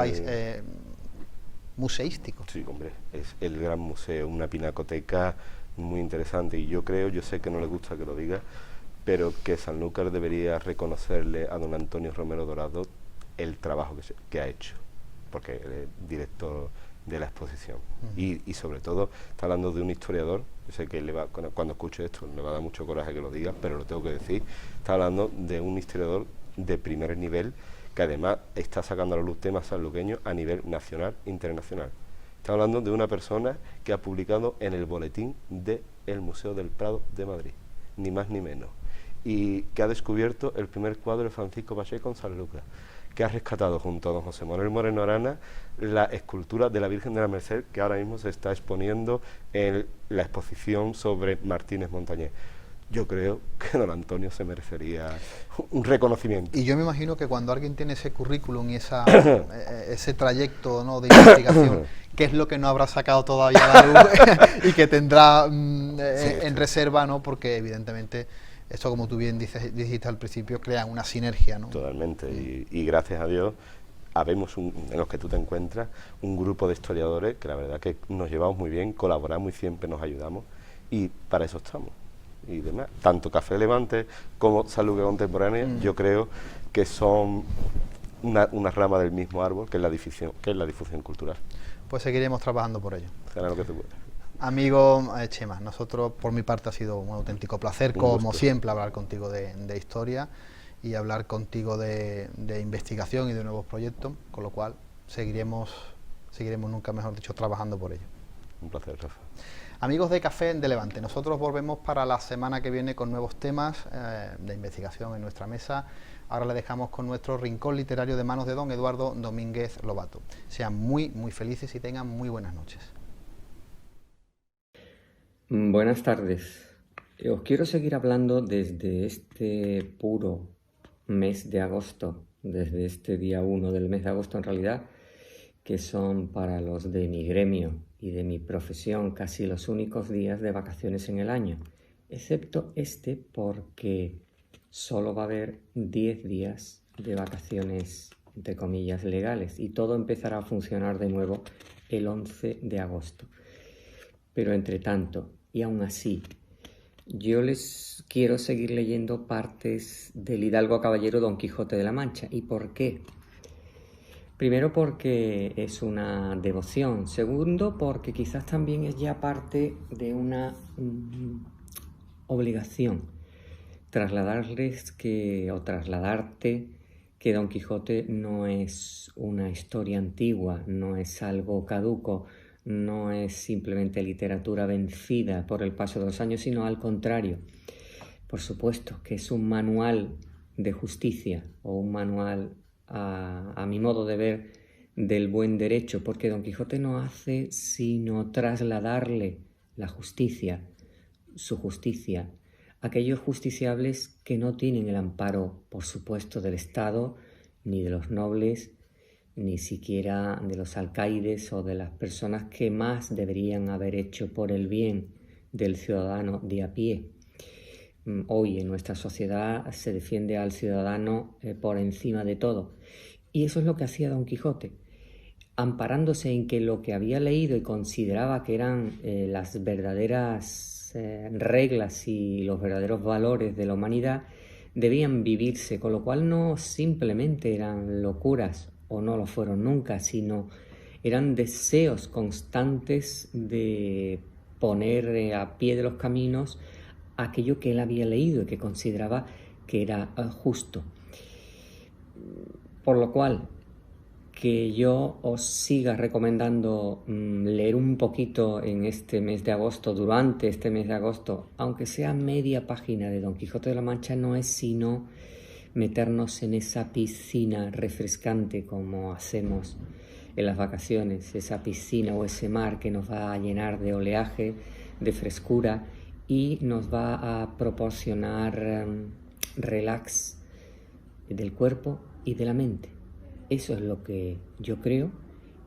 museístico. Sí, hombre, es el gran museo, una pinacoteca muy interesante, y yo sé que no le gusta que lo diga, pero que Sanlúcar debería reconocerle a don Antonio Romero Dorado el trabajo que ha hecho, porque él es director de la exposición. Y sobre todo está hablando de un historiador. Yo sé que cuando escuche esto le va a dar mucho coraje que lo diga, pero lo tengo que decir. Está hablando de un historiador de primer nivel, que además está sacando a la luz temas sanluqueños a nivel nacional e internacional. Está hablando de una persona que ha publicado en el boletín del Museo del Prado de Madrid, ni más ni menos, y que ha descubierto el primer cuadro de Francisco Pacheco en Sanlúcar, que ha rescatado junto a don José Manuel Moreno Arana la escultura de la Virgen de la Merced, que ahora mismo se está exponiendo en la exposición sobre Martínez Montañés. Yo creo que don Antonio se merecería un reconocimiento. Y yo me imagino que cuando alguien tiene ese currículum y ese trayecto, ¿no?, de investigación, ¿qué es lo que no habrá sacado todavía a la luz y que tendrá en reserva, ¿no? Porque evidentemente esto, como tú bien dijiste al principio, crea una sinergia, ¿no? Totalmente, y gracias a Dios habemos en los que tú te encuentras un grupo de historiadores que la verdad que nos llevamos muy bien, colaboramos y siempre nos ayudamos, y para eso estamos. Y demás, tanto Café Levante como Salud Contemporánea, yo creo que son una rama del mismo árbol, que es la difusión cultural. Pues seguiremos trabajando por ello. Será lo que tú puedas. Amigo Chema, nosotros, por mi parte, ha sido un auténtico placer, como siempre, hablar contigo de historia y hablar contigo de investigación y de nuevos proyectos, con lo cual seguiremos nunca mejor dicho, trabajando por ello. Un placer, Rafa. Amigos de Café de Levante, nosotros volvemos para la semana que viene con nuevos temas de investigación en nuestra mesa. Ahora le dejamos con nuestro rincón literario de manos de don Eduardo Domínguez Lobato. Sean muy felices y tengan muy buenas noches. Buenas tardes. Os quiero seguir hablando desde este puro mes de agosto, desde este día 1 del mes de agosto en realidad, que son para los de mi gremio y de mi profesión casi los únicos días de vacaciones en el año, excepto este porque solo va a haber 10 días de vacaciones, entre comillas, legales, y todo empezará a funcionar de nuevo el 11 de agosto. Pero entre tanto, y aún así, yo les quiero seguir leyendo partes del hidalgo caballero Don Quijote de la Mancha. ¿Y por qué? Primero porque es una devoción. Segundo porque quizás también es ya parte de una obligación. Trasladarte que Don Quijote no es una historia antigua, no es algo caduco, no es simplemente literatura vencida por el paso de los años, sino al contrario. Por supuesto que es un manual de justicia o un manual, a mi modo de ver, del buen derecho, porque Don Quijote no hace sino trasladarle la justicia, su justicia, a aquellos justiciables que no tienen el amparo, por supuesto, del Estado, ni de los nobles, ni siquiera de los alcaides o de las personas que más deberían haber hecho por el bien del ciudadano de a pie. Hoy en nuestra sociedad se defiende al ciudadano por encima de todo. Y eso es lo que hacía Don Quijote, amparándose en que lo que había leído y consideraba que eran las verdaderas reglas y los verdaderos valores de la humanidad, debían vivirse, con lo cual no simplemente eran locuras, o no lo fueron nunca, sino eran deseos constantes de poner a pie de los caminos aquello que él había leído y que consideraba que era justo. Por lo cual, que yo os siga recomendando leer un poquito en este mes de agosto, durante este mes de agosto, aunque sea media página de Don Quijote de la Mancha, no es sino meternos en esa piscina refrescante como hacemos en las vacaciones, esa piscina o ese mar que nos va a llenar de oleaje, de frescura y nos va a proporcionar relax del cuerpo y de la mente. Eso es lo que yo creo,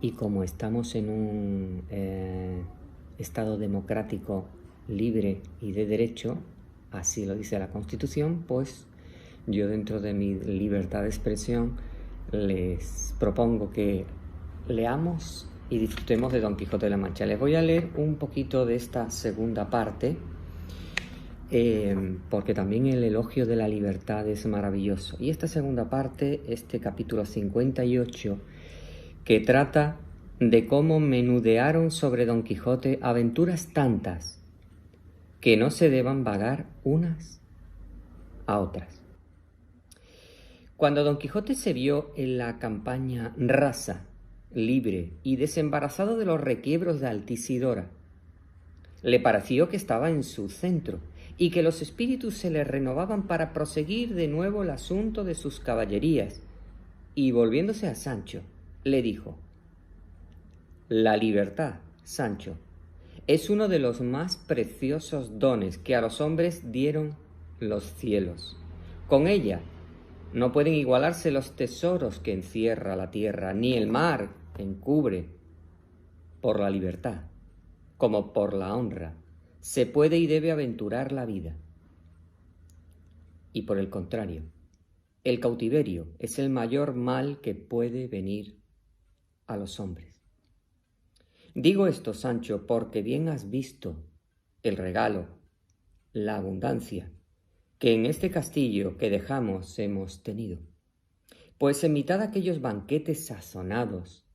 y como estamos en un Estado democrático libre y de derecho, así lo dice la Constitución, pues yo, dentro de mi libertad de expresión, les propongo que leamos y disfrutemos de Don Quijote de la Mancha. Les voy a leer un poquito de esta segunda parte, porque también el elogio de la libertad es maravilloso. Y esta segunda parte, este capítulo 58, que trata de cómo menudearon sobre Don Quijote aventuras tantas que no se deban vagar unas a otras. Cuando Don Quijote se vio en la campaña rasa, libre y desembarazado de los requiebros de Altisidora, le pareció que estaba en su centro y que los espíritus se le renovaban para proseguir de nuevo el asunto de sus caballerías, y volviéndose a Sancho, le dijo: la libertad, Sancho, es uno de los más preciosos dones que a los hombres dieron los cielos. Con ella no pueden igualarse los tesoros que encierra la tierra, ni el mar que encubre. Por la libertad, como por la honra, se puede y debe aventurar la vida. Y por el contrario, el cautiverio es el mayor mal que puede venir a los hombres. Digo esto, Sancho, porque bien has visto el regalo, la abundancia, que en este castillo que dejamos hemos tenido. Pues en mitad de aquellos banquetes sazonados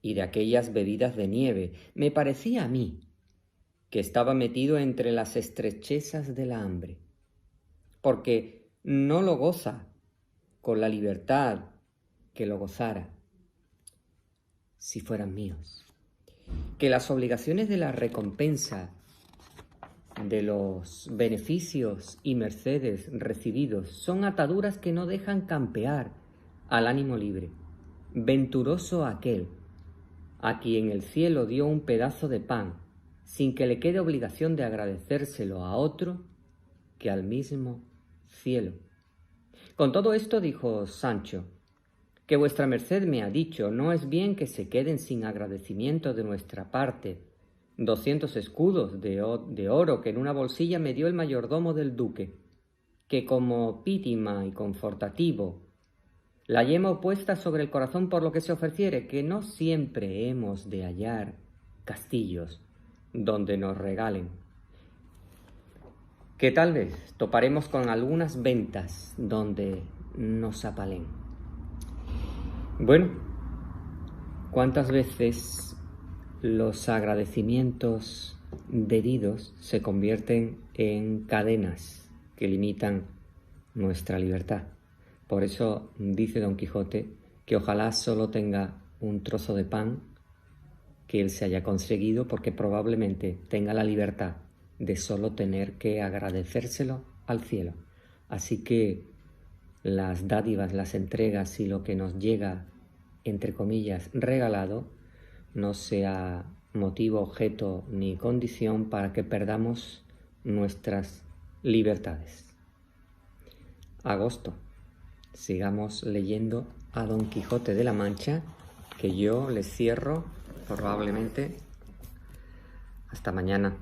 y de aquellas bebidas de nieve, me parecía a mí que estaba metido entre las estrechezas de la hambre, porque no lo goza con la libertad que lo gozara si fueran míos. Que las obligaciones de la recompensa de los beneficios y mercedes recibidos son ataduras que no dejan campear al ánimo libre. Venturoso aquel a quien el cielo dio un pedazo de pan sin que le quede obligación de agradecérselo a otro que al mismo cielo. Con todo esto dijo Sancho: que vuestra merced me ha dicho, no es bien que se queden sin agradecimiento de nuestra parte 200 escudos de oro que en una bolsilla me dio el mayordomo del duque, que como pítima y confortativo la llevo puesta sobre el corazón por lo que se ofreciere, que no siempre hemos de hallar castillos donde nos regalen, que tal vez toparemos con algunas ventas donde nos apalen. Bueno, ¿cuántas veces los agradecimientos debidos se convierten en cadenas que limitan nuestra libertad? Por eso dice Don Quijote que ojalá solo tenga un trozo de pan que él se haya conseguido, porque probablemente tenga la libertad de solo tener que agradecérselo al cielo. Así que las dádivas, las entregas y lo que nos llega, entre comillas, regalado, no sea motivo, objeto ni condición para que perdamos nuestras libertades. Agosto. Sigamos leyendo a Don Quijote de la Mancha, que yo les cierro probablemente hasta mañana.